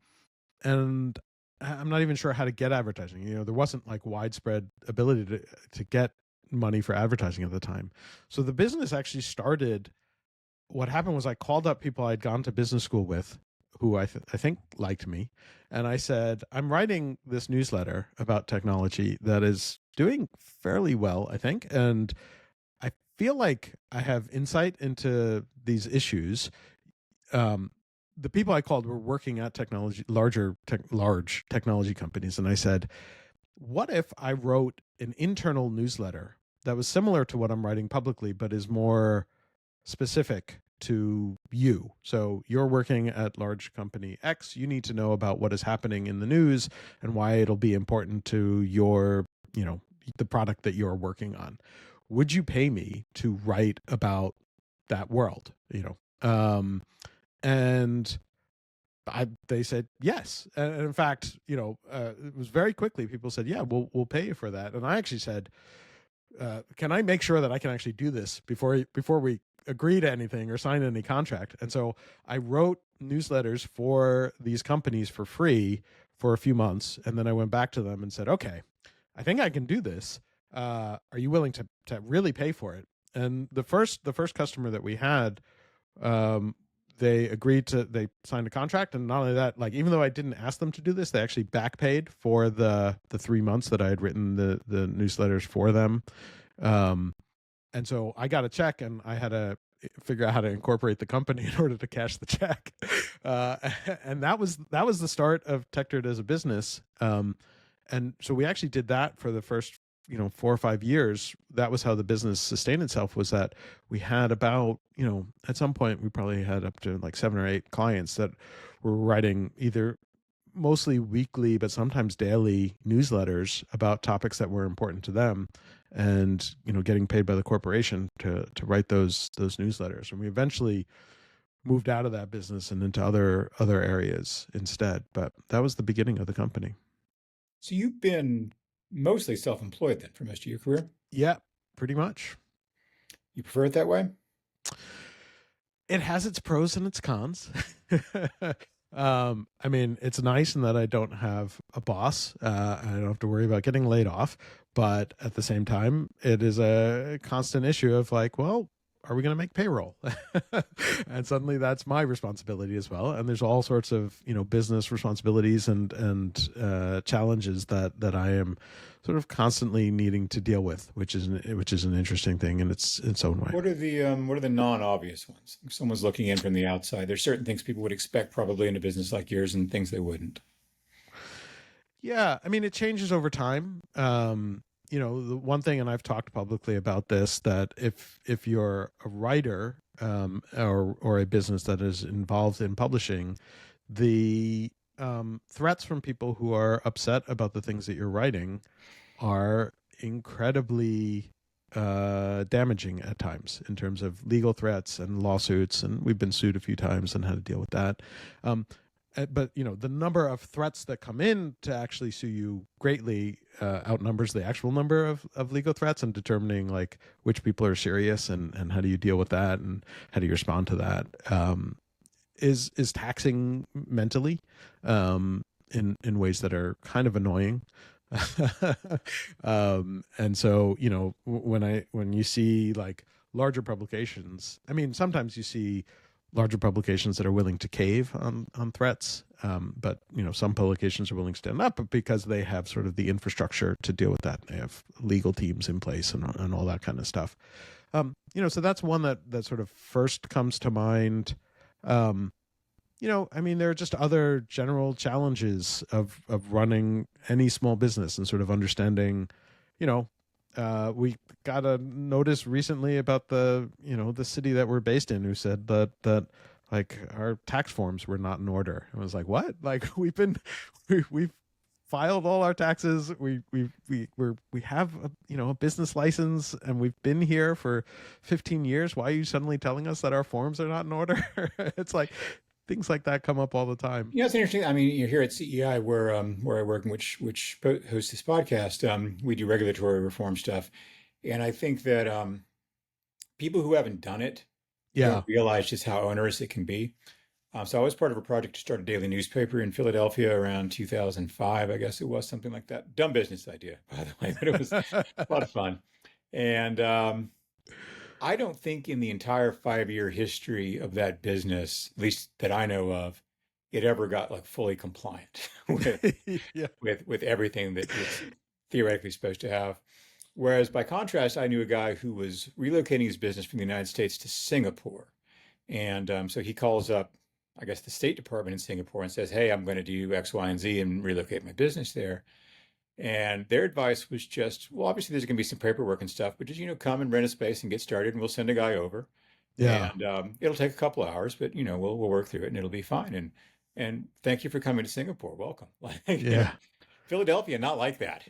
I'm not even sure how to get advertising. There wasn't like widespread ability to get money for advertising at the time. So the business actually started. What happened was I called up people I'd gone to business school with, who I think liked me, and I said, I'm writing this newsletter about technology that is doing fairly well, I think, and I feel like I have insight into these issues. The people I called were working at large technology companies, and I said, what if I wrote an internal newsletter that was similar to what I'm writing publicly, but is more specific to you. So you're working at large company X. You need to know about what is happening in the news and why it'll be important to your, the product that you're working on. Would you pay me to write about that world? And they said yes. And in fact, it was very quickly people said, yeah, we'll pay you for that. And I actually said, can I make sure that I can actually do this before we agree to anything or sign any contract? And so I wrote newsletters for these companies for free for a few months, and then I went back to them and said, okay, I think I can do this. Are you willing to really pay for it? And the first customer that we had, they signed a contract, and not only that, like, even though I didn't ask them to do this, they actually back paid for the 3 months that I had written the newsletters for them. And so I got a check, and I had to figure out how to incorporate the company in order to cash the check. And that was the start of Techdirt as a business. And so we actually did that for the first 4 or 5 years. That was how the business sustained itself, was that we had about, at some point we probably had up to like 7 or 8 clients that were writing either mostly weekly, but sometimes daily newsletters about topics that were important to them, and, getting paid by the corporation to write those newsletters. And we eventually moved out of that business and into other areas instead. But that was the beginning of the company. So you've been mostly self-employed then for most of your career? Yeah, pretty much. You prefer it that way? It has its pros and its cons. I mean, it's nice in that I don't have a boss. I don't have to worry about getting laid off. But at the same time, it is a constant issue of like, well, are we going to make payroll? And suddenly that's my responsibility as well. And there's all sorts of, business responsibilities and challenges that I am sort of constantly needing to deal with, which is an interesting thing in its own way. What are the non-obvious ones? If someone's looking in from the outside, there's certain things people would expect probably in a business like yours and things they wouldn't. Yeah, I mean, it changes over time. The one thing, and I've talked publicly about this, that if you're a writer, or a business that is involved in publishing, the threats from people who are upset about the things that you're writing are incredibly damaging at times in terms of legal threats and lawsuits. And we've been sued a few times and had to deal with that. But the number of threats that come in to actually sue you greatly outnumbers the actual number of legal threats, and determining like which people are serious and how do you deal with that and how do you respond to that is taxing mentally in ways that are kind of annoying. And so when you see like larger publications, I mean, sometimes you see larger publications that are willing to cave on threats. But some publications are willing to stand up because they have sort of the infrastructure to deal with that. They have legal teams in place and all that kind of stuff. So that's one that sort of first comes to mind. I mean, there are just other general challenges of running any small business and sort of understanding, we got a notice recently about the city that we're based in, who said that like our tax forms were not in order. I was like, what? Like we've filed all our taxes. We have a business license, and we've been here for 15 years. Why are you suddenly telling us that our forms are not in order? It's like things like that come up all the time. Yeah, it's interesting. I mean, you're here at CEI where I work, and which hosts this podcast. We do regulatory reform stuff, and I think that people who haven't done it Yeah. don't realize just how onerous it can be. So I was part of a project to start a daily newspaper in Philadelphia around 2005, I guess it was, something like that. Dumb business idea, by the way, but it was a lot of fun. And I don't think in the entire 5-year history of that business, at least that I know of, it ever got like fully compliant Yeah. with everything that it's theoretically supposed to have. Whereas by contrast, I knew a guy who was relocating his business from the United States to Singapore. And so he calls up, I guess, the State Department in Singapore and says, hey, I'm going to do X, Y, and Z and relocate my business there. And their advice was just, well, obviously there's going to be some paperwork and stuff, but just, come and rent a space and get started, and we'll send a guy over. Yeah. and it'll take a couple of hours, but we'll work through it and it'll be fine. And thank you for coming to Singapore. Welcome. Like, Yeah. Philadelphia, not like that.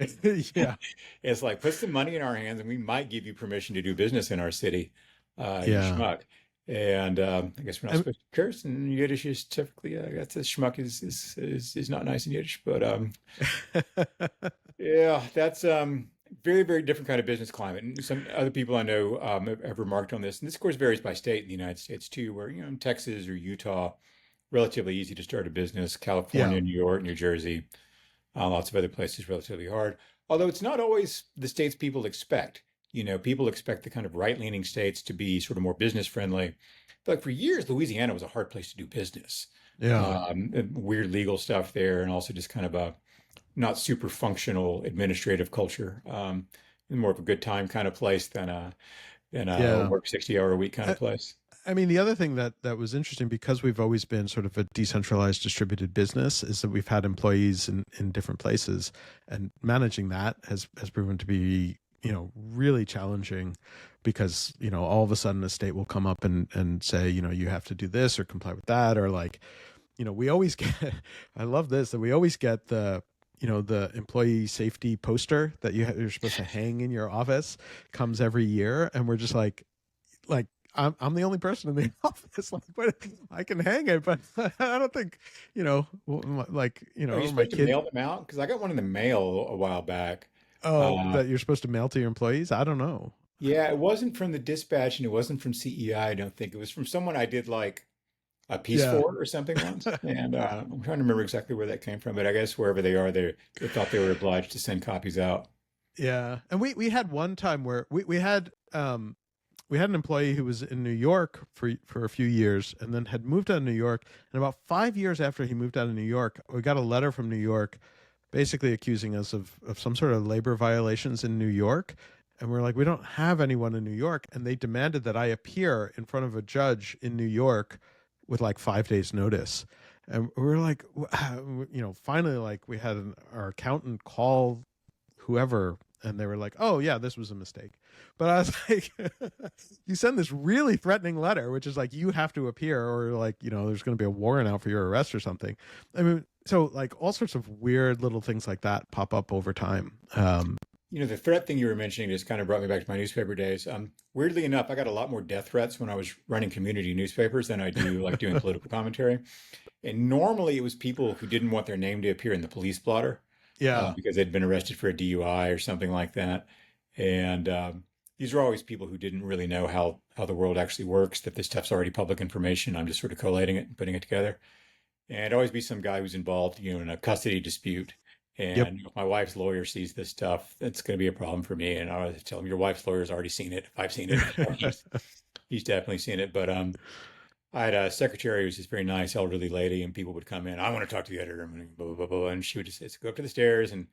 Yeah. It's like put some money in our hands and we might give you permission to do business in our city, you Yeah. schmuck. And I guess we're not I, supposed to curse. And Yiddish is typically, that's a schmuck is not nice in Yiddish, but yeah, that's very, very different kind of business climate. And some other people I know have remarked on this. And this, of course, varies by state in the United States too, where, in Texas or Utah, relatively easy to start a business. yeah. California, New York, New Jersey, lots of other places relatively hard. Although it's not always the states people expect. People expect the kind of right-leaning states to be sort of more business friendly. But like for years, Louisiana was a hard place to do business. Yeah. And weird legal stuff there, and also just kind of a not super functional administrative culture. More of a good time kind of place than a Yeah. work 60-hour a week kind of I, place. I mean, the other thing that was interesting, because we've always been sort of a decentralized distributed business, is that we've had employees in different places, and managing that has proven to be, really challenging, because, all of a sudden a state will come up and say, you have to do this or comply with that, or like, we always get, I love this, that we always get the employee safety poster that you're supposed to hang in your office, comes every year. And we're just like, I'm the only person in the office. Like, but I can hang it, but I don't think, Are you my supposed to kid, mail them out? Because I got one in the mail a while back. oh, Uh, that you're supposed to mail to your employees. I don't know. yeah, it wasn't from the dispatch and it wasn't from CEI, I don't think. It was from someone I did like a piece Yeah. for or something once. And I'm trying to remember exactly where that came from, but I guess wherever they are, they thought they were obliged to send copies out. Yeah. And we had one time where we had an employee who was in New York for a few years, and then had moved out of New York. And about 5 years after he moved out of New York, we got a letter from New York basically accusing us of some sort of labor violations in New York. And we're like, we don't have anyone in New York. And they demanded that I appear in front of a judge in New York with like 5 days notice. And we were like, finally, like, we had our accountant call whoever, and they were like, oh yeah, this was a mistake. But I was like, you send this really threatening letter, which is like, you have to appear, or like, there's going to be a warrant out for your arrest or something. I mean, so like all sorts of weird little things like that pop up over time. The threat thing you were mentioning just kind of brought me back to my newspaper days. Weirdly enough, I got a lot more death threats when I was running community newspapers than I do like doing political commentary. And normally it was people who didn't want their name to appear in the police blotter Yeah. because they'd been arrested for a DUI or something like that. And these are always people who didn't really know how the world actually works, that this stuff's already public information. I'm just sort of collating it and putting it together. And it'd always be some guy who's involved, in a custody dispute. Yep. And if my wife's lawyer sees this stuff, it's going to be a problem for me. And I always tell him, your wife's lawyer's already seen it. If I've seen it, he's definitely seen it. But I had a secretary who was this very nice elderly lady, and people would come in. I want to talk to the editor, and blah, blah, blah, blah. And she would just say, go up to the stairs and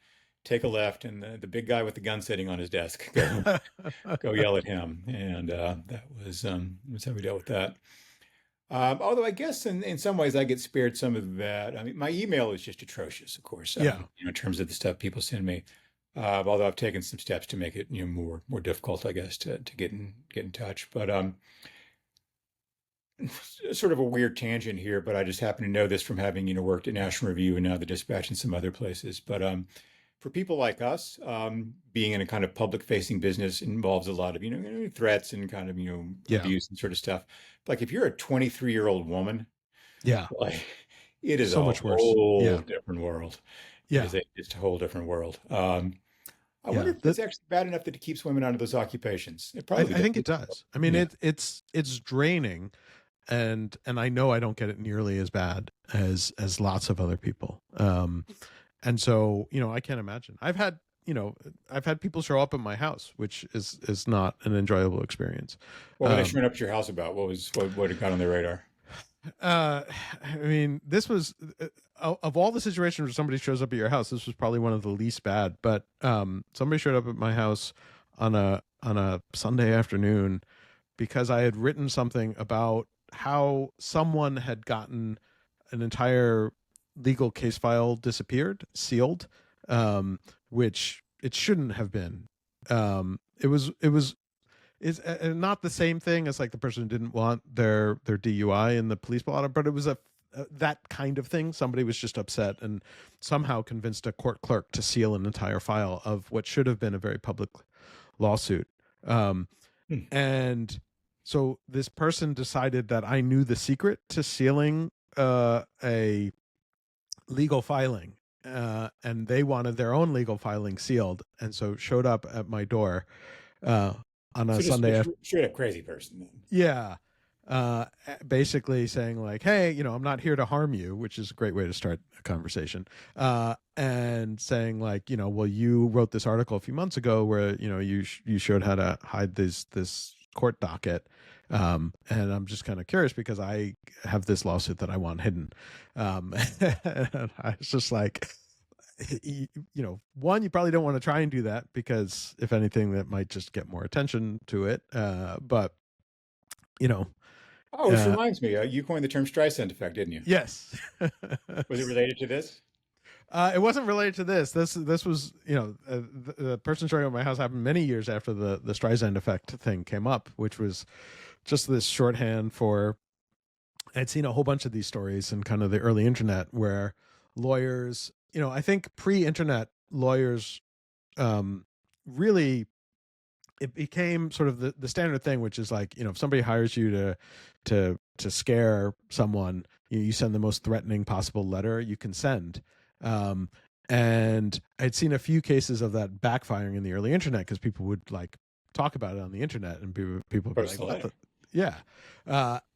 take a left. And the big guy with the gun sitting on his desk, go yell at him. And that's how we dealt with that. Although I guess in some ways I get spared some of that. I mean, my email is just atrocious, of course, Yeah. in terms of the stuff people send me. Although I've taken some steps to make it, more difficult, I guess, to get in touch. But sort of a weird tangent here, but I just happen to know this from having, worked at National Review and now the Dispatch and some other places. But for people like us, being in a kind of public facing business involves a lot of, threats and kind of, Yeah. abuse and sort of stuff. Like if you're a 23-year-old woman, Yeah. like it is So a much worse. whole Yeah. different world. It Yeah. is just a whole different world. I wonder Yeah. if it's actually bad enough that it keeps women out of those occupations. It probably I think it does. does. I mean, Yeah. it's draining, and I know I don't get it nearly as bad as lots of other people. And so, I can't imagine. I've had people show up at my house, which is not an enjoyable experience. What were they Um, showing up at your house about? What had got on their radar? I mean, this was of all the situations where somebody shows up at your house, this was probably one of the least bad. But somebody showed up at my house on a Sunday afternoon because I had written something about how someone had gotten an entire legal case file sealed, which it shouldn't have been. It was is not the same thing as like the person who didn't want their DUI in the police blotter, but it was a that kind of thing. Somebody was just upset and somehow convinced a court clerk to seal an entire file of what should have been a very public lawsuit. Um, Hmm. and so this person decided that I knew the secret to sealing a legal filing, and they wanted their own legal filing sealed, and so showed up at my door uh, on a So just Sunday. straight up crazy person then. Yeah. Basically saying like, hey, I'm not here to harm you, which is a great way to start a conversation. And saying like, well, you wrote this article a few months ago where, you showed how to hide this court docket. And I'm just kind of curious because I have this lawsuit that I want hidden. And I was just like, one, you probably don't want to try and do that because if anything, that might just get more attention to it. But you know, Oh, which reminds me, you coined the term Streisand effect, didn't you? yes. Was it related to this? It wasn't related to this. This was, the person showing up at my house happened many years after the Streisand effect thing came up, which was just this shorthand for. I'd seen a whole bunch of these stories in kind of the early internet where lawyers, I think pre-internet lawyers, really, it became sort of the standard thing, which is like, if somebody hires you to scare someone, you send the most threatening possible letter you can send. And I'd seen a few cases of that backfiring in the early internet because people would like talk about it on the internet and people would be like, what the? Yeah.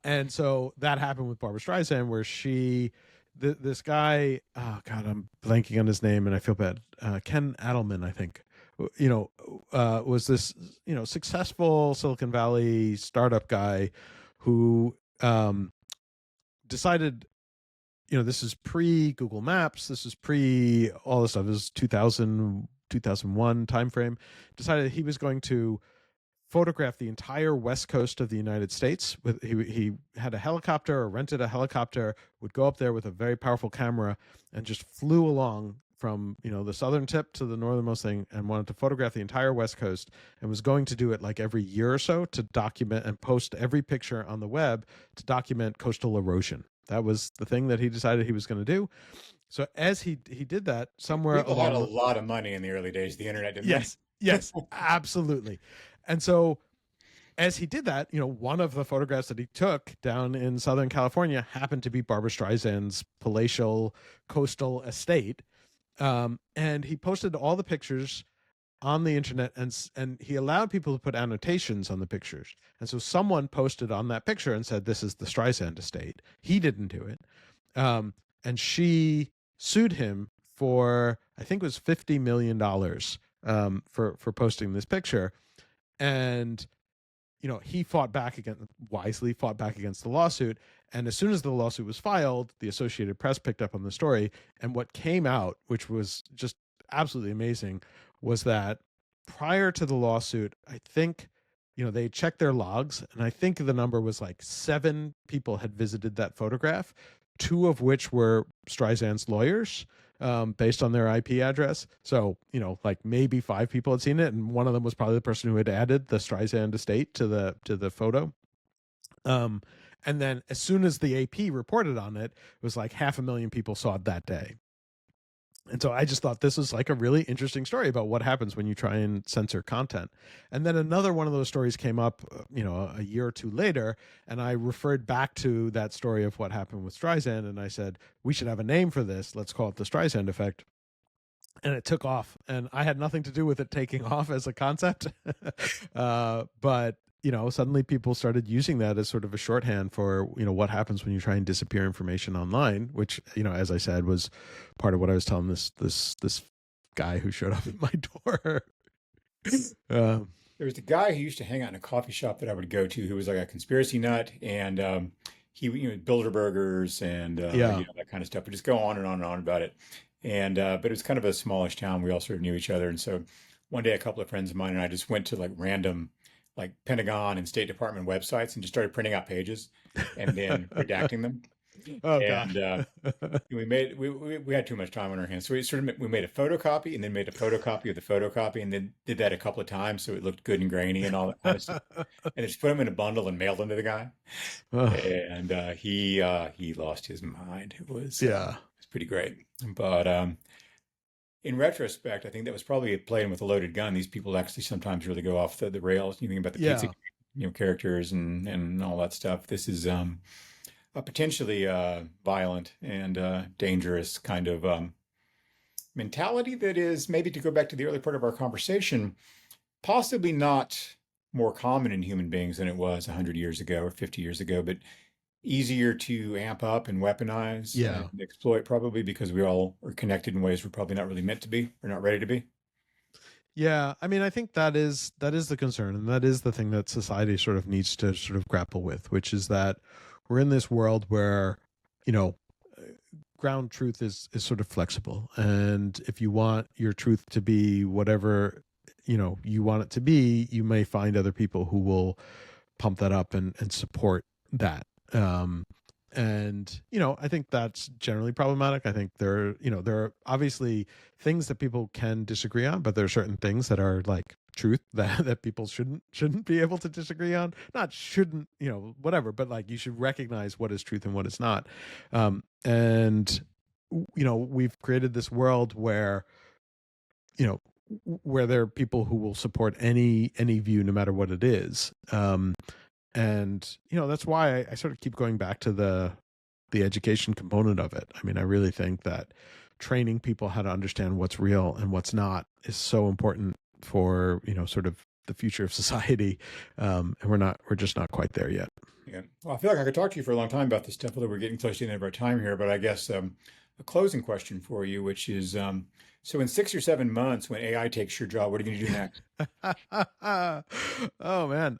And so that happened with Barbara Streisand where this guy, oh God, I'm blanking on his name and I feel bad. Ken Adelman, I think, was this, successful Silicon Valley startup guy who decided, this is pre Google Maps, this is pre all this stuff. This is 2001 timeframe. Decided he was going to photograph the entire west coast of the United States. He had a helicopter or rented a helicopter, would go up there with a very powerful camera and just flew along from the southern tip to the northernmost thing and wanted to photograph the entire west coast and was going to do it like every year or so to document and post every picture on the web to document coastal erosion. That was the thing that he decided he was going to do. So as he did that, somewhere People along had a lot of money in the early days of the internet, didn't yes, yes, absolutely. And so as he did that, one of the photographs that he took down in Southern California happened to be Barbara Streisand's palatial coastal estate. And he posted all the pictures on the internet and he allowed people to put annotations on the pictures. And so someone posted on that picture and said, this is the Streisand estate. He didn't do it. And she sued him for, I think it was $50 million for posting this picture. And, he wisely fought back against the lawsuit. And as soon as the lawsuit was filed, the Associated Press picked up on the story. And what came out, which was just absolutely amazing, was that prior to the lawsuit, I think, they checked their logs. And I think the number was like 7 people had visited that photograph, 2 of which were Streisand's lawyers, based on their IP address. So, like maybe 5 people had seen it. And one of them was probably the person who had added the Streisand estate to the photo. And then as soon as the AP reported on it, it was like 500,000 people saw it that day. And so I just thought this was like a really interesting story about what happens when you try and censor content. And then another one of those stories came up, a year or 2 later, and I referred back to that story of what happened with Streisand. And I said, we should have a name for this. Let's call it the Streisand effect. And it took off, and I had nothing to do with it taking off as a concept. But suddenly people started using that as sort of a shorthand for, what happens when you try and disappear information online, which, as I said, was part of what I was telling this guy who showed up at my door. There was a guy who used to hang out in a coffee shop that I would go to who was like a conspiracy nut, and he, Bilderbergers and that kind of stuff. Would just go on and on and on about it. And but it was kind of a smallish town. We all sort of knew each other, and so one day a couple of friends of mine and I just went to like random like Pentagon and State Department websites and just started printing out pages and then redacting them. Oh And gosh. we had too much time on our hands, so we made a photocopy and then made a photocopy of the photocopy and then did that a couple of times so it looked good and grainy and all that kind of stuff. And just put them in a bundle and mailed them to the guy. Oh, And he lost his mind. yeah. It was pretty great. But in retrospect, I think that was probably playing with a loaded gun. These people actually sometimes really go off the rails. You think about the pizza, Yeah. characters and all that stuff. This is a potentially violent and dangerous kind of mentality that is, maybe to go back to the early part of our conversation, possibly not more common in human beings than it was 100 years ago or 50 years ago, but easier to amp up and weaponize and Yeah. exploit, probably because we all are connected in ways we're probably not really meant to be or not ready to be. Yeah, I mean, I think that is the concern, and that is the thing that society sort of needs to sort of grapple with, which is that we're in this world where, you know, uh, ground truth is sort of flexible, and if you want your truth to be whatever you want it to be, you may find other people who will pump that up and support that. Um, and I think that's generally problematic. I think there are obviously things that people can disagree on, but there are certain things that are like truth that people shouldn't be able to disagree on. Not shouldn't, whatever, but like you should recognize what is truth and what is not. And we've created this world where you know where there are people who will support any view no matter what it is. And that's why I sort of keep going back to the education component of it. I mean, I really think that training people how to understand what's real and what's not is so important for sort of the future of society. And we're just not quite there yet. Yeah. Well, I feel like I could talk to you for a long time about this stuff, although we're getting close to the end of our time here. But I guess a closing question for you, which is, so in 6 or 7 months, when AI takes your job, what are you going to do next? Oh man.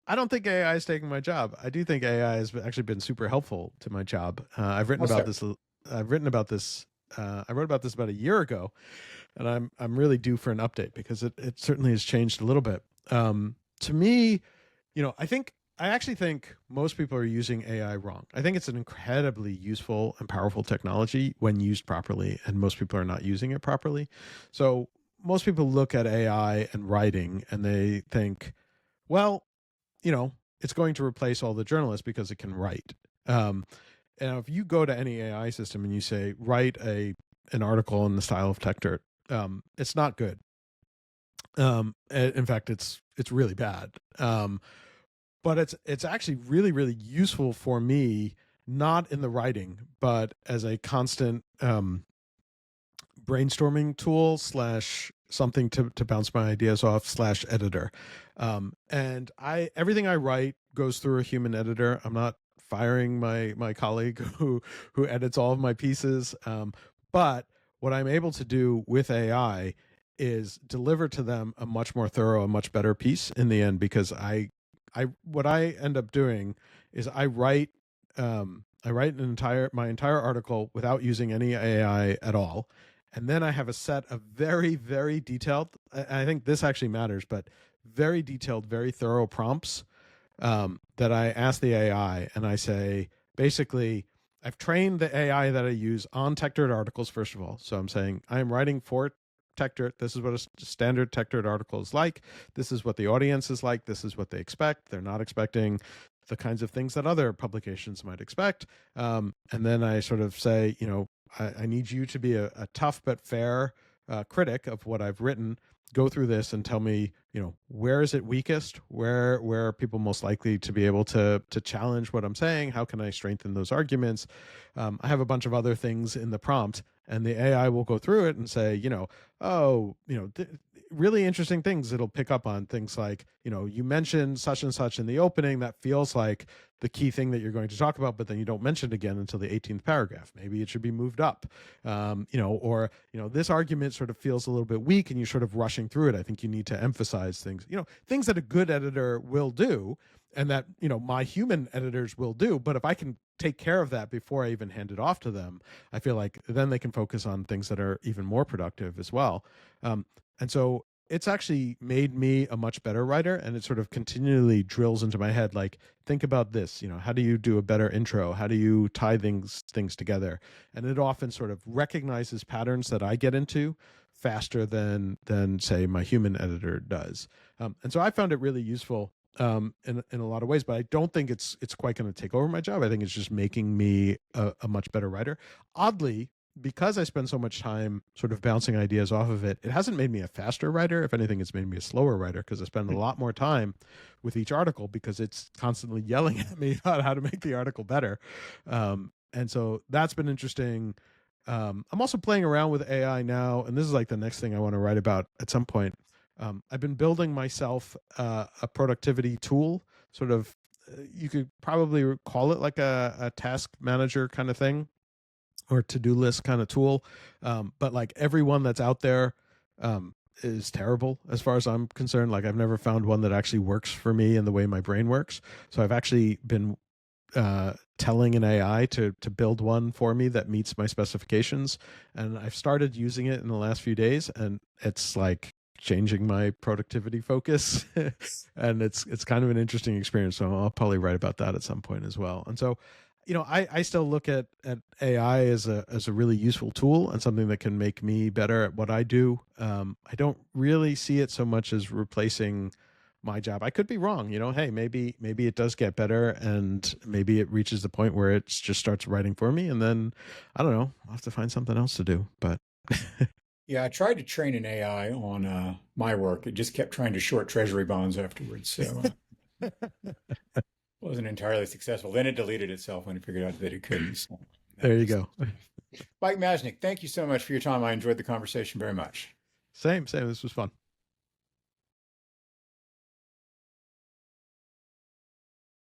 I don't think AI is taking my job. I do think AI has actually been super helpful to my job. I've written How about so? this. I've written about this. I wrote about this about a year ago, and I'm really due for an update because it certainly has changed a little bit. To me, I actually think most people are using AI wrong. I think it's an incredibly useful and powerful technology when used properly, and most people are not using it properly. So most people look at AI and writing and they think, well, it's going to replace all the journalists because it can write. Um, and if you go to any AI system and you say, write an article in the style of Techdirt, it's not good. In fact, it's really bad. But it's actually really, really useful for me, not in the writing, but as a constant brainstorming tool slash something to bounce my ideas off slash editor. And everything I write goes through a human editor. I'm not firing my colleague who edits all of my pieces. But what I'm able to do with AI is deliver to them a much more thorough, a much better piece in the end, because I what I end up doing is I write my entire article without using any AI at all. And then I have a set of very, very detailed, I think this actually matters, but very detailed, very thorough prompts that I ask the AI. And I say, basically, I've trained the AI that I use on Techdirt articles, first of all. So I'm saying, I am writing for Techdirt. This is what a standard Techdirt article is like. This is what the audience is like. This is what they expect. They're not expecting the kinds of things that other publications might expect. And then I sort of say, I need you to be a tough but fair critic of what I've written. Go through this and tell me, where is it weakest? Where are people most likely to be able to challenge what I'm saying? How can I strengthen those arguments? I have a bunch of other things in the prompt, and the AI will go through it and say, really interesting things. It'll pick up on things like, you mentioned such and such in the opening. That feels like the key thing that you're going to talk about, but then you don't mention it again until the 18th paragraph. Maybe it should be moved up. Or this argument sort of feels a little bit weak and you're sort of rushing through it. I think you need to emphasize things, things that a good editor will do and that, my human editors will do. But if I can take care of that before I even hand it off to them, I feel like then they can focus on things that are even more productive as well. And so it's actually made me a much better writer, and it sort of continually drills into my head, like, think about this, how do you do a better intro, how do you tie things together, and it often sort of recognizes patterns that I get into faster than say my human editor does. And so I found it really useful in a lot of ways, but I don't think it's quite going to take over my job. I think it's just making me a much better writer. Oddly, because I spend so much time sort of bouncing ideas off of it, it hasn't made me a faster writer. If anything, it's made me a slower writer because I spend a lot more time with each article because it's constantly yelling at me about how to make the article better. And so that's been interesting. I'm also playing around with AI now, and this is like the next thing I want to write about at some point. I've been building myself a productivity tool, sort of, you could probably call it like a task manager kind of thing, or to-do list kind of tool. But like everyone that's out there is terrible as far as I'm concerned. Like I've never found one that actually works for me and the way my brain works. So I've actually been telling an AI to build one for me that meets my specifications. And I've started using it in the last few days, and it's like changing my productivity focus. And it's kind of an interesting experience. So I'll probably write about that at some point as well. And so, I still look at AI as a really useful tool and something that can make me better at what I do. I don't really see it so much as replacing my job. I could be wrong. Hey, maybe it does get better, and maybe it reaches the point where it just starts writing for me, and then I don't know, I'll have to find something else to do. But Yeah, I tried to train an AI on my work. It just kept trying to short treasury bonds afterwards, so wasn't entirely successful. Then it deleted itself when it figured out that it couldn't. So that there you was go. Mike Masnick, thank you so much for your time. I enjoyed the conversation very much. Same. This was fun.